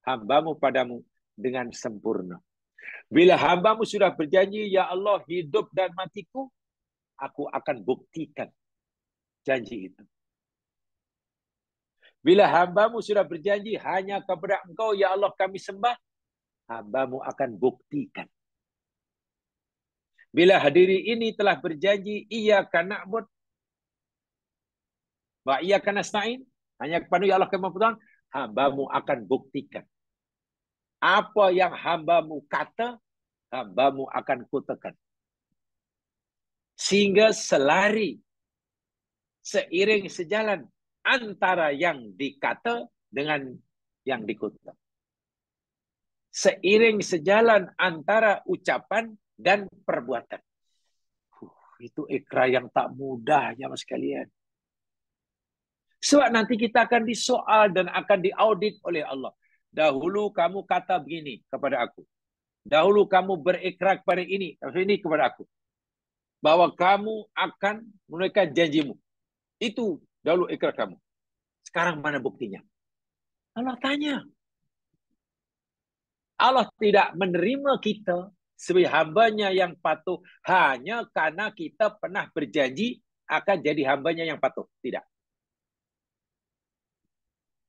hamba-Mu padamu dengan sempurna. Bila hamba-Mu sudah berjanji, ya Allah, hidup dan matiku, aku akan buktikan janji itu. Bila hamba-Mu sudah berjanji, hanya kepada Engkau, ya Allah, kami sembah, hamba-Mu akan buktikan. Bila hadiri ini telah berjanji, iyyaka na'bud wa iyyaka nasta'in, hanya kepada ya Allah kami memohon, hamba-Mu akan buktikan. Apa yang hamba-Mu kata, hamba-Mu akan kutakan. Sehingga selari, seiring sejalan antara yang dikata dengan yang dikutip. Seiring sejalan antara ucapan dan perbuatan. Itu ikrar yang tak mudah, ya mas sekalian. Sebab nanti kita akan disoal dan akan diaudit oleh Allah. Dahulu kamu kata begini kepada aku. Dahulu kamu berikrar kepada ini kepada aku. Bahwa kamu akan menunaikan janjimu. Itu dahulu ikrar kamu. Sekarang mana buktinya? Allah tanya. Allah tidak menerima kita sebagai hambanya yang patuh hanya karena kita pernah berjanji akan jadi hambanya yang patuh. Tidak.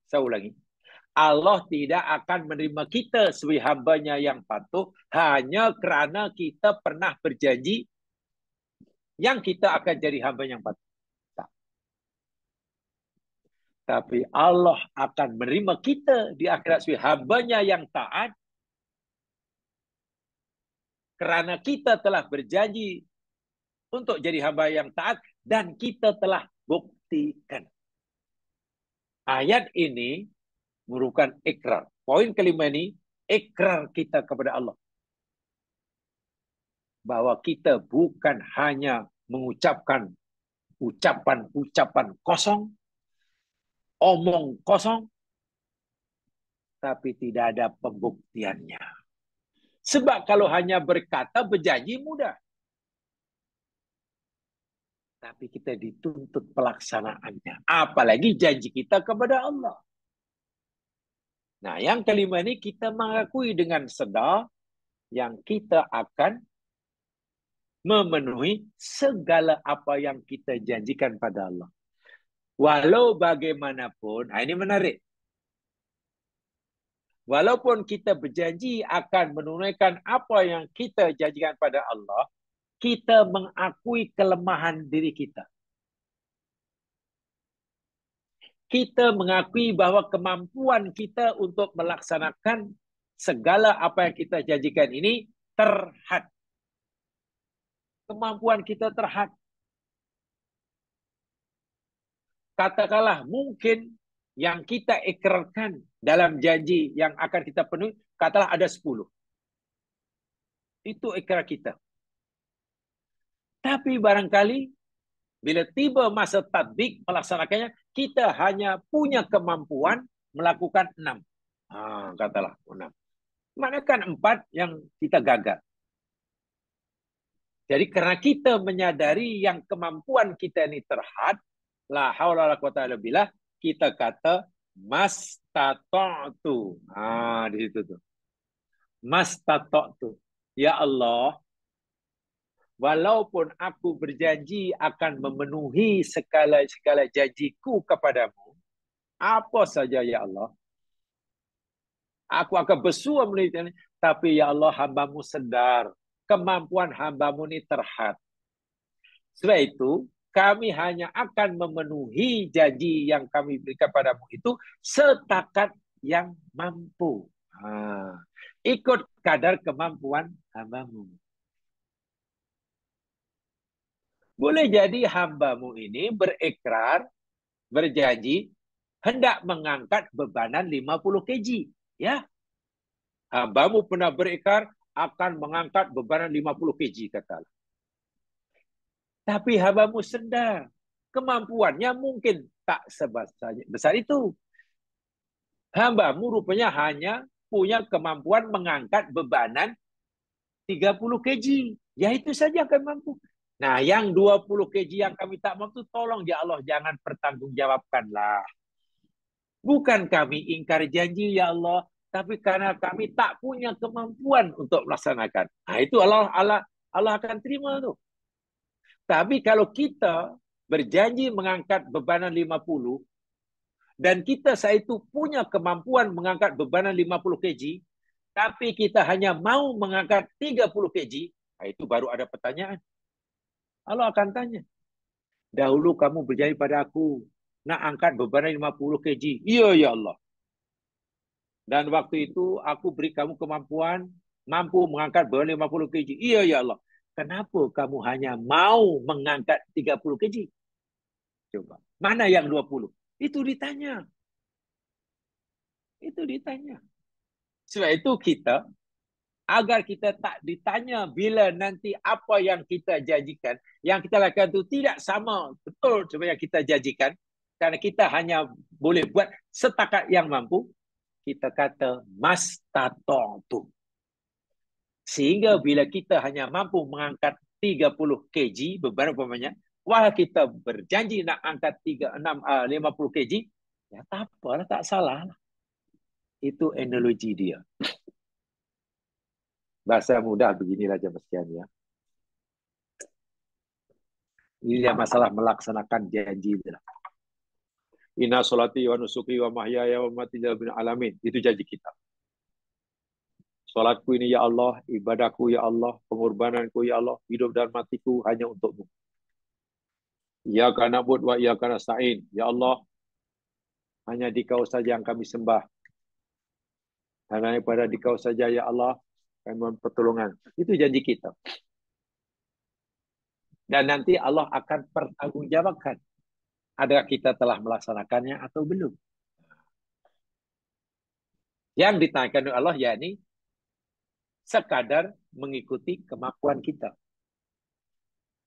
Saya ulangi. Allah tidak akan menerima kita sebagai hambanya yang patuh hanya kerana kita pernah berjanji yang kita akan jadi hamba yang patuh. Tak. Tapi Allah akan menerima kita di akhirat sebagai hambanya yang taat kerana kita telah berjanji untuk jadi hamba yang taat dan kita telah buktikan. Ayat ini merupakan ikrar. Poin kelima ini, ikrar kita kepada Allah. Bahwa kita bukan hanya mengucapkan ucapan-ucapan kosong, omong kosong, tapi tidak ada pembuktiannya. Sebab kalau hanya berkata, berjanji mudah. Tapi kita dituntut pelaksanaannya. Apalagi janji kita kepada Allah. Nah, yang kelima ini kita mengakui dengan sedar yang kita akan memenuhi segala apa yang kita janjikan pada Allah. Walau bagaimanapun, ini menarik. Walaupun kita berjanji akan menunaikan apa yang kita janjikan pada Allah, kita mengakui kelemahan diri kita. Kita mengakui bahwa kemampuan kita untuk melaksanakan segala apa yang kita janjikan ini terhad. Kemampuan kita terhad. katakanlah mungkin yang kita ikrarkan dalam janji yang akan kita penuhi, katakanlah ada 10. Itu ikrar kita. Tapi barangkali bila tiba masa tatbik melaksanakannya, kita hanya punya kemampuan melakukan 6. Katalah 6. Maknanya kan 4 yang kita gagal. Jadi karena kita menyadari yang kemampuan kita ini terhad, la haula wala quwata illa billah, kita kata mastata'tu. Di situ tuh. Mastata'tu. Ya Allah, walaupun aku berjanji akan memenuhi segala janjiku kepadamu, apa saja ya Allah, aku akan bersua menelitinya, tapi ya Allah, hambamu sedar kemampuan hambamu ini terhad. Sebab itu, kami hanya akan memenuhi janji yang kami berikan padamu itu setakat yang mampu. Ikut kadar kemampuan hambamu. Boleh jadi hambamu ini berikrar, berjanji, hendak mengangkat bebanan 50 kg. Ya. Hambamu pernah berikrar akan mengangkat bebanan 50 kg, katalah. Tapi hambamu sedar, kemampuannya mungkin tak sebesar itu. Hambamu rupanya hanya punya kemampuan mengangkat bebanan 30 kg. Ya itu saja akan mampu. Nah, yang 20 kg yang kami tak mampu, tolong ya Allah, jangan pertanggungjawabkanlah. Bukan kami ingkar janji ya Allah, tapi karena kami tak punya kemampuan untuk melaksanakan. Nah, itu Allah akan terima tuh. Tapi kalau kita berjanji mengangkat bebanan 50 dan kita saat itu punya kemampuan mengangkat bebanan 50 kg, tapi kita hanya mau mengangkat 30 kg, nah itu baru ada pertanyaan. Allah akan tanya, dahulu kamu berjanji pada aku nak angkat bebanan 50 kg. Iya ya Allah. Dan waktu itu aku beri kamu kemampuan mampu mengangkat bebanan 50 kg. Iya ya Allah. Kenapa kamu hanya mau mengangkat 30 kg? Coba. Mana yang 20? Itu ditanya. Itu ditanya. Sebab itu kita, agar kita tak ditanya bila nanti apa yang kita janjikan, yang kita lakukan itu tidak sama betul seperti yang kita janjikan, karena kita hanya boleh buat setakat yang mampu, kita kata mastata'tu. Sehingga bila kita hanya mampu mengangkat 30 kg beban umpamanya, wah kita berjanji nak angkat 50 kg, ya tak apalah, tak salah. Itu analogi dia. Bahasa mudah beginilah jemaah sekalian ya. Ini yang masalah melaksanakan janji. Inna sholati wa nusuki wa mahyaya wa mamati lillahi alamin. Itu janji kita. Salatku ini ya Allah, ibadahku ya Allah, pengorbananku ya Allah, hidup dan matiku hanya untukmu. Iyyaka na'budu wa iyyaka nasta'in. Ya Allah, hanya di Kau saja yang kami sembah. Dan hanya pada di Kau saja ya Allah, kami mohon pertolongan. Itu janji kita. Dan nanti Allah akan pertanggungjawabkan adakah kita telah melaksanakannya atau belum. Yang ditanyakan oleh Allah yakni sekadar mengikuti kemampuan kita.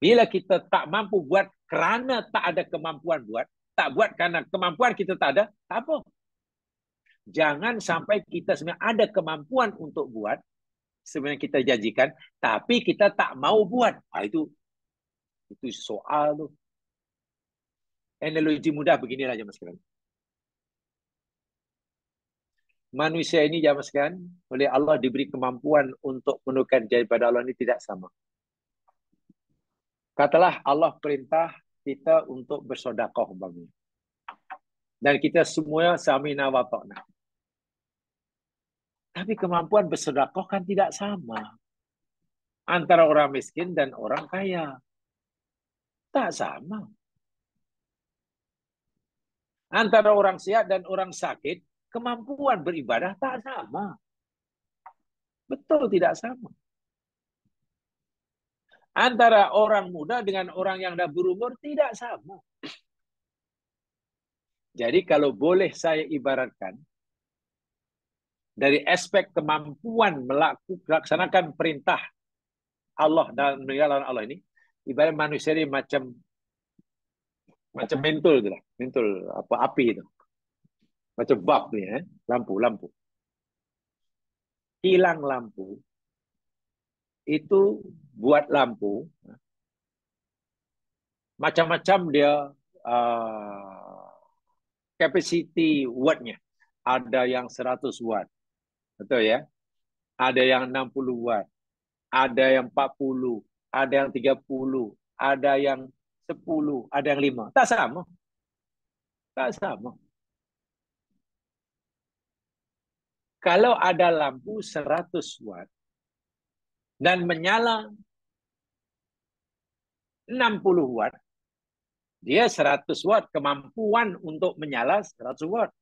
Bila kita tak mampu buat kerana tak ada kemampuan buat, tak buat karena kemampuan kita tak ada, tak apa. Jangan sampai kita sebenarnya ada kemampuan untuk buat, sebenarnya kita janjikan, tapi kita tak mau buat. Itu soal tu. Analogi mudah beginilah jemaah sekalian. Manusia ini jemaah sekalian, oleh Allah diberi kemampuan untuk menunaikan janji pada Allah ini tidak sama. Katalah Allah perintah kita untuk bersedekah umpamanya. Dan kita semua samina wa ta'na. Tapi kemampuan bersedekah kan tidak sama. Antara orang miskin dan orang kaya. Tak sama. Antara orang sehat dan orang sakit, kemampuan beribadah tak sama. Betul tidak sama. Antara orang muda dengan orang yang dah berumur tidak sama. Jadi kalau boleh saya ibaratkan, dari aspek kemampuan melaksanakan perintah Allah dan meninggalkan Allah ini, ibarat manusia ini macam mentul tu lah, mentul apa api itu, macam bulb ni, lampu. Kilang lampu itu buat lampu macam-macam dia capacity wattnya. Ada yang 100 watt, betul ya? Ada yang 60 watt, ada yang 40, ada yang 30, ada yang 10, ada yang 5. Tak sama. Tak sama. Kalau ada lampu 100 watt dan menyala 60 watt, dia 100 watt kemampuan untuk menyala 100 watt.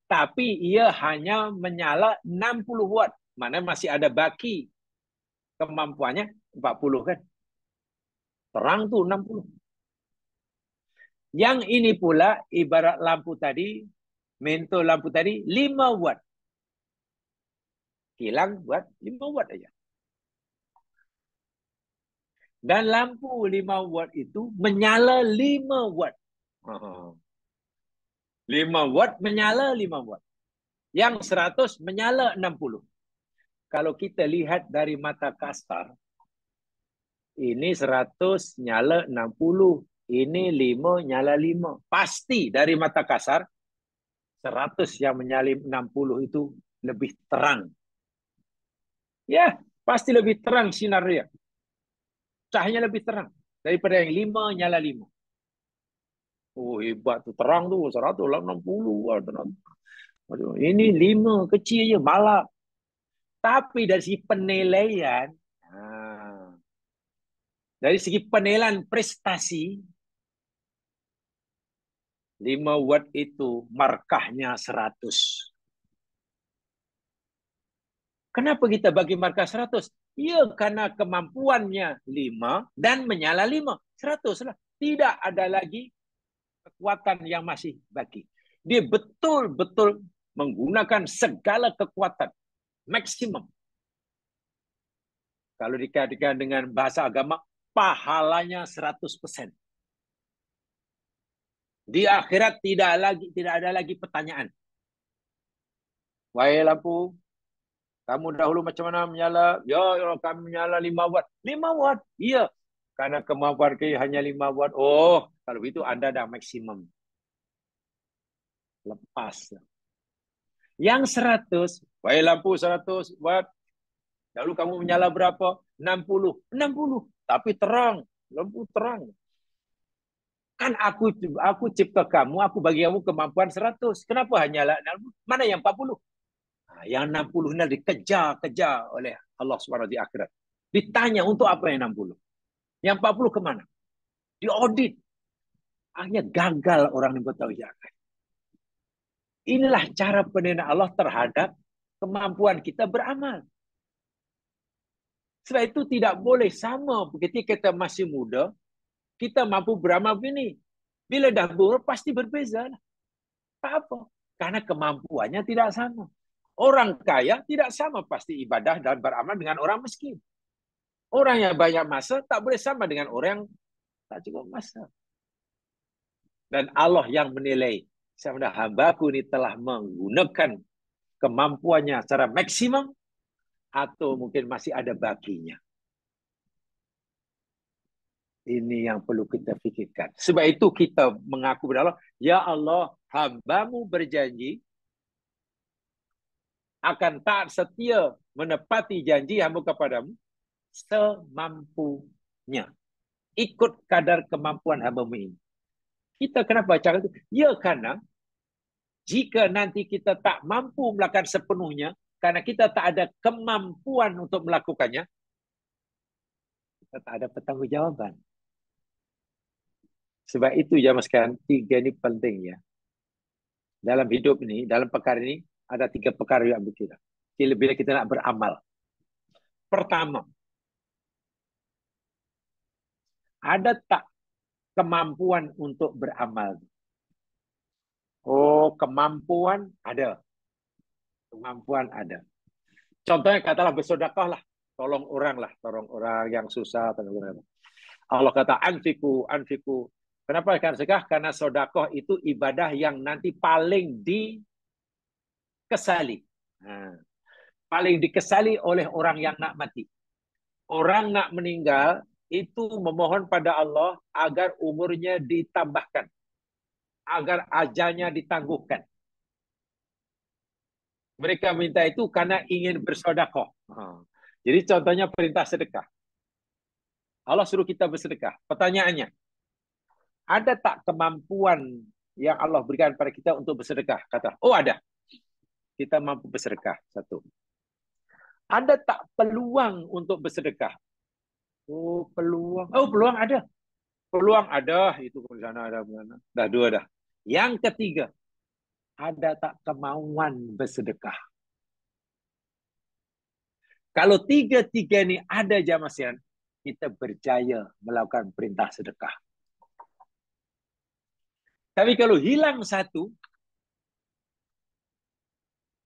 Tapi ia hanya menyala 60 watt. Mana masih ada baki kemampuannya 40 kan. Terang tuh 60. Yang ini pula ibarat lampu tadi, mentol lampu tadi 5 watt. Kilang buat 5 watt aja. Dan lampu 5 watt itu menyala 5 watt. 5 watt menyala 5 watt. Yang 100 menyala 60. Kalau kita lihat dari mata kasar, ini 100 nyala 60. Ini 5 nyala 5. Pasti dari mata kasar, 100 yang menyala 60 itu lebih terang. Ya, pasti lebih terang sinar dia. Cahayanya lebih terang daripada yang 5 nyala 5. Oh, hebat tu. Terang tu. 160. Ini 5 kecil je. Malap. Tapi dari segi penilaian, dari segi penilaian prestasi, 5 watt itu markahnya 100. Kenapa kita bagi markah 100? Ya, karena kemampuannya 5 dan menyala 5. 100 lah. Tidak ada lagi kekuatan yang masih bagi. Dia betul-betul menggunakan segala kekuatan. Maksimum. Kalau dikaitkan dengan bahasa agama, pahalanya 100%. Di akhirat tidak ada lagi pertanyaan. Wahai lampu, kamu dahulu macam mana menyala? Ya, kami menyala 5 watt. 5 watt? Iya. Karena kemampuan kita hanya 5 watt. Oh, kalau itu Anda dah maksimum. Lepas. Yang 100, wahai lampu 100 watt. Lalu kamu menyala berapa? 60. 60. Tapi terang. Lampu terang. Kan aku cipta kamu, aku bagi kamu kemampuan 100. Kenapa hanya 60? Mana yang 40? Nah, yang 60 ini dikejar oleh Allah SWT di akhirat. Ditanya untuk apa yang 60? Yang 40 kemana? Diaudit. Akhirnya gagal orang yang bertauhid. Inilah cara penilaian Allah terhadap kemampuan kita beramal. Sebab itu tidak boleh sama ketika kita masih muda, kita mampu beramal begini. Bila dah ber, pasti berbeza. Tak apa. Karena kemampuannya tidak sama. Orang kaya tidak sama pasti ibadah dan beramal dengan orang miskin. Orang yang banyak masa tak boleh sama dengan orang yang tak cukup masa. Dan Allah yang menilai. Sebenarnya hambaku ini telah menggunakan kemampuannya secara maksimum atau mungkin masih ada baginya. Ini yang perlu kita fikirkan. Sebab itu kita mengaku kepada Allah, ya Allah, hambamu berjanji akan taat setia menepati janji hamba kepadamu semampunya. Ikut kadar kemampuan hambamu ini. Kita kenapa cakap itu? Ya, karena jika nanti kita tak mampu melakukan sepenuhnya, karena kita tak ada kemampuan untuk melakukannya, kita tak ada pertanggungjawaban. Sebab itu jamaah sekalian, 3 ini penting ya. Dalam hidup ini, dalam perkara ini, ada 3 perkara yang berkira. Bila kita nak beramal. Pertama, ada tak kemampuan untuk beramal? Oh, kemampuan ada. Kemampuan ada. Contohnya katalah bersedekah lah. Tolong orang yang susah. Allah kata anfiku, anfiku. Kenapa ikan sedekah? Karena sedekah itu ibadah yang nanti paling dikesali. Nah, paling dikesali oleh orang yang nak mati. Orang nak meninggal itu memohon pada Allah agar umurnya ditambahkan, agar ajalnya ditangguhkan. Mereka minta itu karena ingin bersedekah. Jadi contohnya perintah sedekah. Allah suruh kita bersedekah. Pertanyaannya, ada tak kemampuan yang Allah berikan pada kita untuk bersedekah? Kata, oh ada. Kita mampu bersedekah. Satu. Ada tak peluang untuk bersedekah? Oh, peluang. Oh, peluang ada. Peluang ada. Itu di sana ada. Dah dua dah. Yang ketiga, ada tak kemauan bersedekah? Kalau tiga-tiga ini ada jamaah, kita berjaya melakukan perintah sedekah. Tapi kalau hilang satu,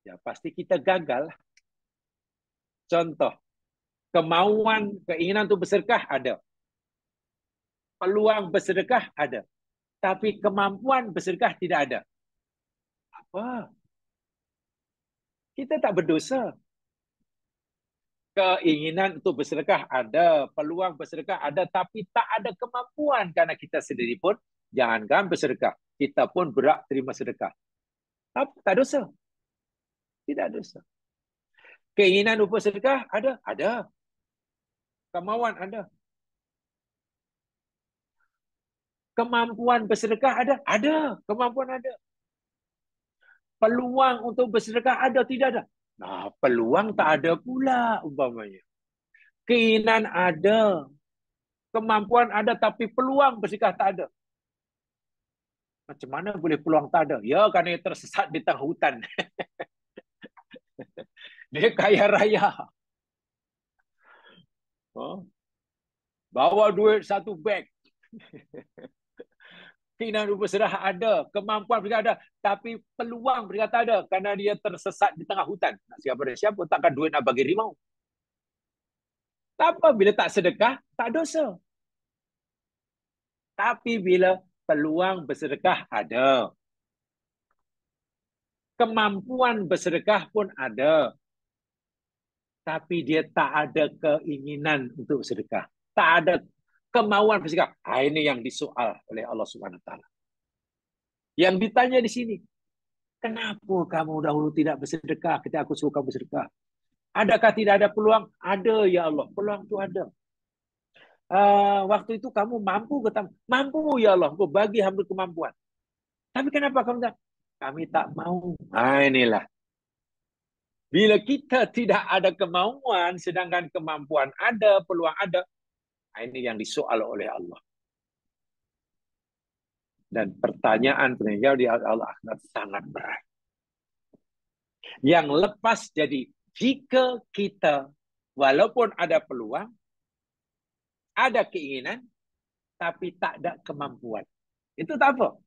ya pasti kita gagal. Contoh, kemauan, keinginan untuk bersedekah ada. Peluang bersedekah ada. Tapi kemampuan bersedekah tidak ada. Apa? Kita tak berdosa. Keinginan untuk bersedekah ada. Peluang bersedekah ada. Tapi tak ada kemampuan. Karena kita sendiri pun, jangankan bersedekah. Kita pun berak terima sedekah. Apa? Tak dosa. Tidak dosa. Keinginan untuk bersedekah ada? Ada. Kemauan ada. Kemampuan bersedekah ada? Ada. Kemampuan ada. Peluang untuk bersedekah ada? Tidak ada. Nah, peluang tak ada pula umpamanya. Keinginan ada. Kemampuan ada tapi peluang bersedekah tak ada. Macam mana boleh peluang tak ada? Ya, kerana dia tersesat di tengah hutan. Dia kaya raya. Bawa duit satu beg. Keinginan bersedekah ada, kemampuan bersedekah ada, tapi peluang bersedekah tak ada kerana dia tersesat di tengah hutan. Nak siapa pada siapa, takkan duit nak bagi rimau. Tak apa, bila tak sedekah, tak dosa. Tapi bila peluang bersedekah ada, kemampuan bersedekah pun ada, tapi dia tak ada keinginan untuk sedekah. Tak ada kemauan bersedekah. Ini yang disoal oleh Allah Subhanahu Wa Taala. Yang ditanya di sini, kenapa kamu dahulu tidak bersedekah ketika aku suruh kamu bersedekah? Adakah tidak ada peluang? Ada ya Allah, peluang itu ada. Waktu itu kamu mampu ke tak? Mampu ya Allah, aku bagi hamba kemampuan. Tapi kenapa kamu tak? Kami tak mau. Inilah. Bila kita tidak ada kemauan, sedangkan kemampuan ada, peluang ada, ini yang disoal oleh Allah. Dan pertanyaan penjawab di Allah akhirat sangat berat. Yang lepas jadi, jika kita walaupun ada peluang, ada keinginan, tapi tak ada kemampuan. Itu tak apa.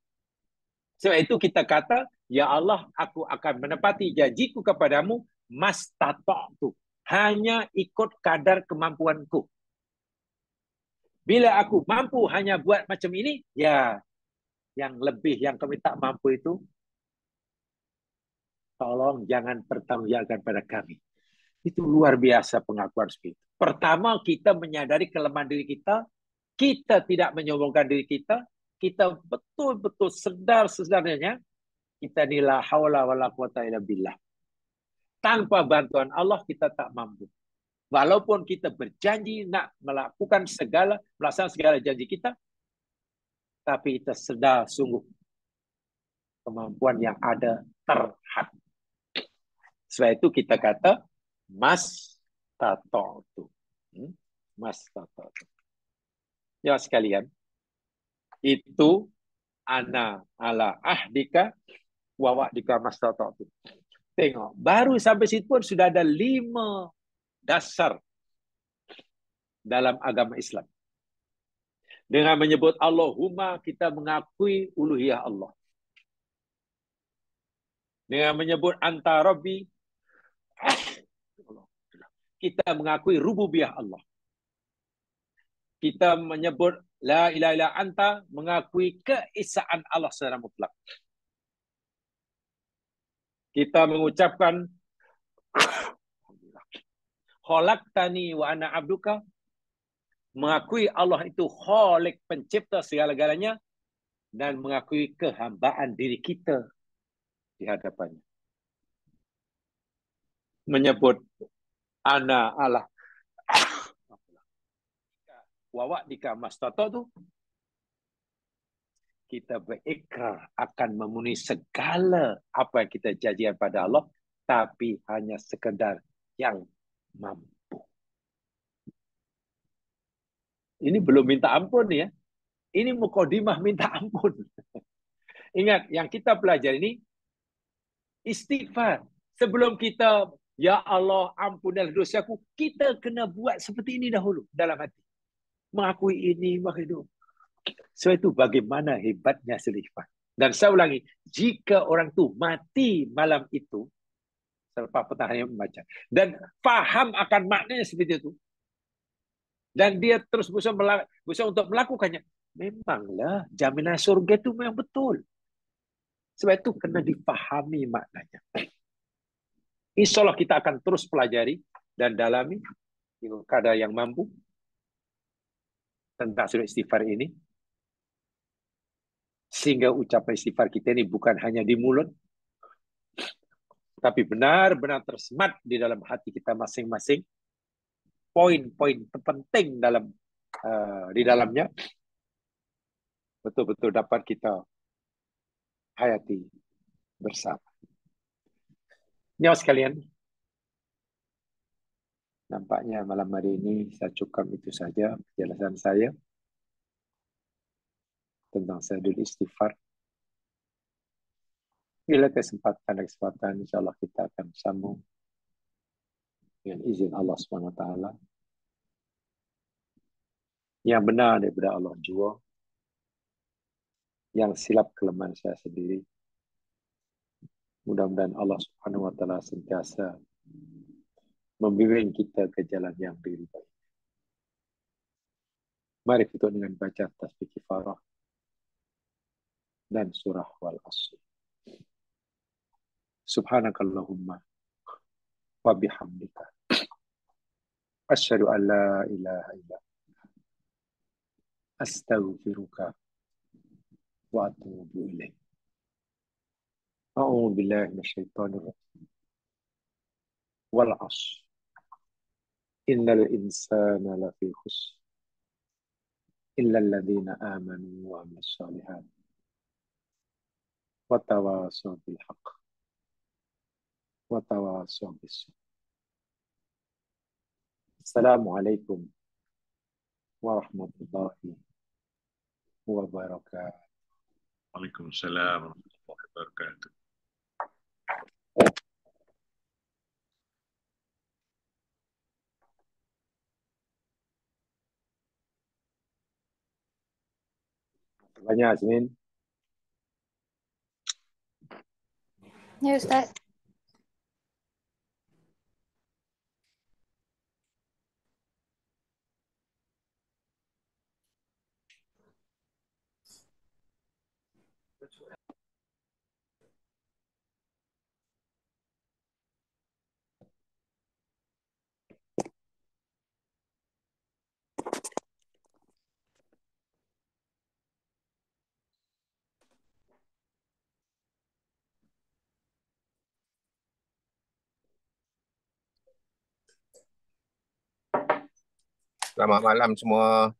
Sebab itu kita kata, ya Allah, aku akan menepati janjiku kepadamu, mastata'tu. Hanya ikut kadar kemampuanku. Bila aku mampu hanya buat macam ini, ya, yang lebih yang kami tak mampu itu, tolong jangan pertanggungjawabkan pada kami. Itu luar biasa pengakuan seperti itu. Pertama, kita menyadari kelemahan diri kita tidak menyombongkan diri kita betul-betul sedar-sedarnya, kita ni la haula wala quwata illa billah. Tanpa bantuan Allah, kita tak mampu. Walaupun kita berjanji nak melaksanakan segala janji kita, tapi kita sedar sungguh kemampuan yang ada terhad. Sebab itu kita kata, mas tata'tu. Mas tata'tu. Ya sekalian, itu ana ala ahdika wa wa'dika mas tata'tu. Tengok, baru sampai situ pun sudah ada 5 dasar dalam agama Islam. Dengan menyebut Allahumma, kita mengakui uluhiyah Allah. Dengan menyebut anta Rabbi, kita mengakui rububiyah Allah. Kita menyebut la ilaha illa anta, mengakui keesaan Allah secara mutlak. Kita mengucapkan khalaqtani wa ana abduka, mengakui Allah itu khalik, pencipta segala-galanya, dan mengakui kehambaan diri kita di hadapannya. Menyebut ana Allah wawak dika mastato tu, kita berikrar akan memenuhi segala apa yang kita janjikan pada Allah, tapi hanya sekedar yang mampu. Ini belum minta ampun ya. Ini mukadimah minta ampun. Ingat, yang kita pelajari ini istighfar. Sebelum kita, ya Allah ampunilah dosaku, kita kena buat seperti ini dahulu dalam hati. Mengakui ini, mengakui itu. Sebab itu bagaimana hebatnya istighfar. Dan saya ulangi, jika orang tu mati malam itu, selepas petang yang membaca, dan faham akan maknanya seperti itu, dan dia terus berusaha untuk melakukannya, memanglah jaminan surga itu memang betul. Sebab itu kena dipahami maknanya. Insya Allah kita akan terus pelajari dan dalami kadar yang mampu tentang surah istighfar ini. Sehingga ucapan istighfar kita ini bukan hanya di mulut, tapi benar-benar tersemat di dalam hati kita masing-masing. Poin-poin terpenting di dalamnya betul-betul dapat kita hayati bersama. Nyawa sekalian, nampaknya malam hari ini saya cukup itu saja penjelasan saya tentang Sayyidul Istighfar. Bila kesempatan, insya Allah kita akan sambung dengan izin Allah SWT. Yang benar daripada Allah jua, yang silap kelemahan saya sendiri. Mudah-mudahan Allah Subhanahu wa taala sentiasa membimbing kita ke jalan yang lebih baik. Mari kita dengan baca tasbih kifarah dan surah wal asr. Subhanakallahumma wa bihamdika asyhadu an la ilaha illa anta astaghfiruka wa atubu ilaik. A'udzu billahi minasyaitonir rajim. Wal asr. Innal insana lafi khusr illa alladhina amanu wa amilus solihat wa tawasaw bil haqq wa tawasaw bis sabr. Assalamualaikum warahmatullahi wabarakatuh. Waalaikumsalam warahmatullahi wabarakatuh. Banyak Azmin. Ya Ustaz. Selamat malam semua.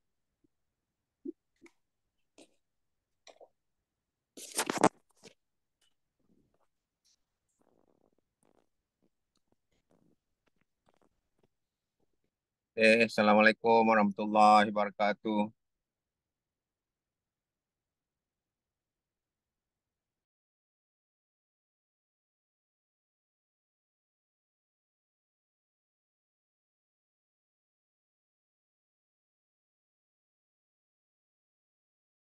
Assalamualaikum warahmatullahi wabarakatuh.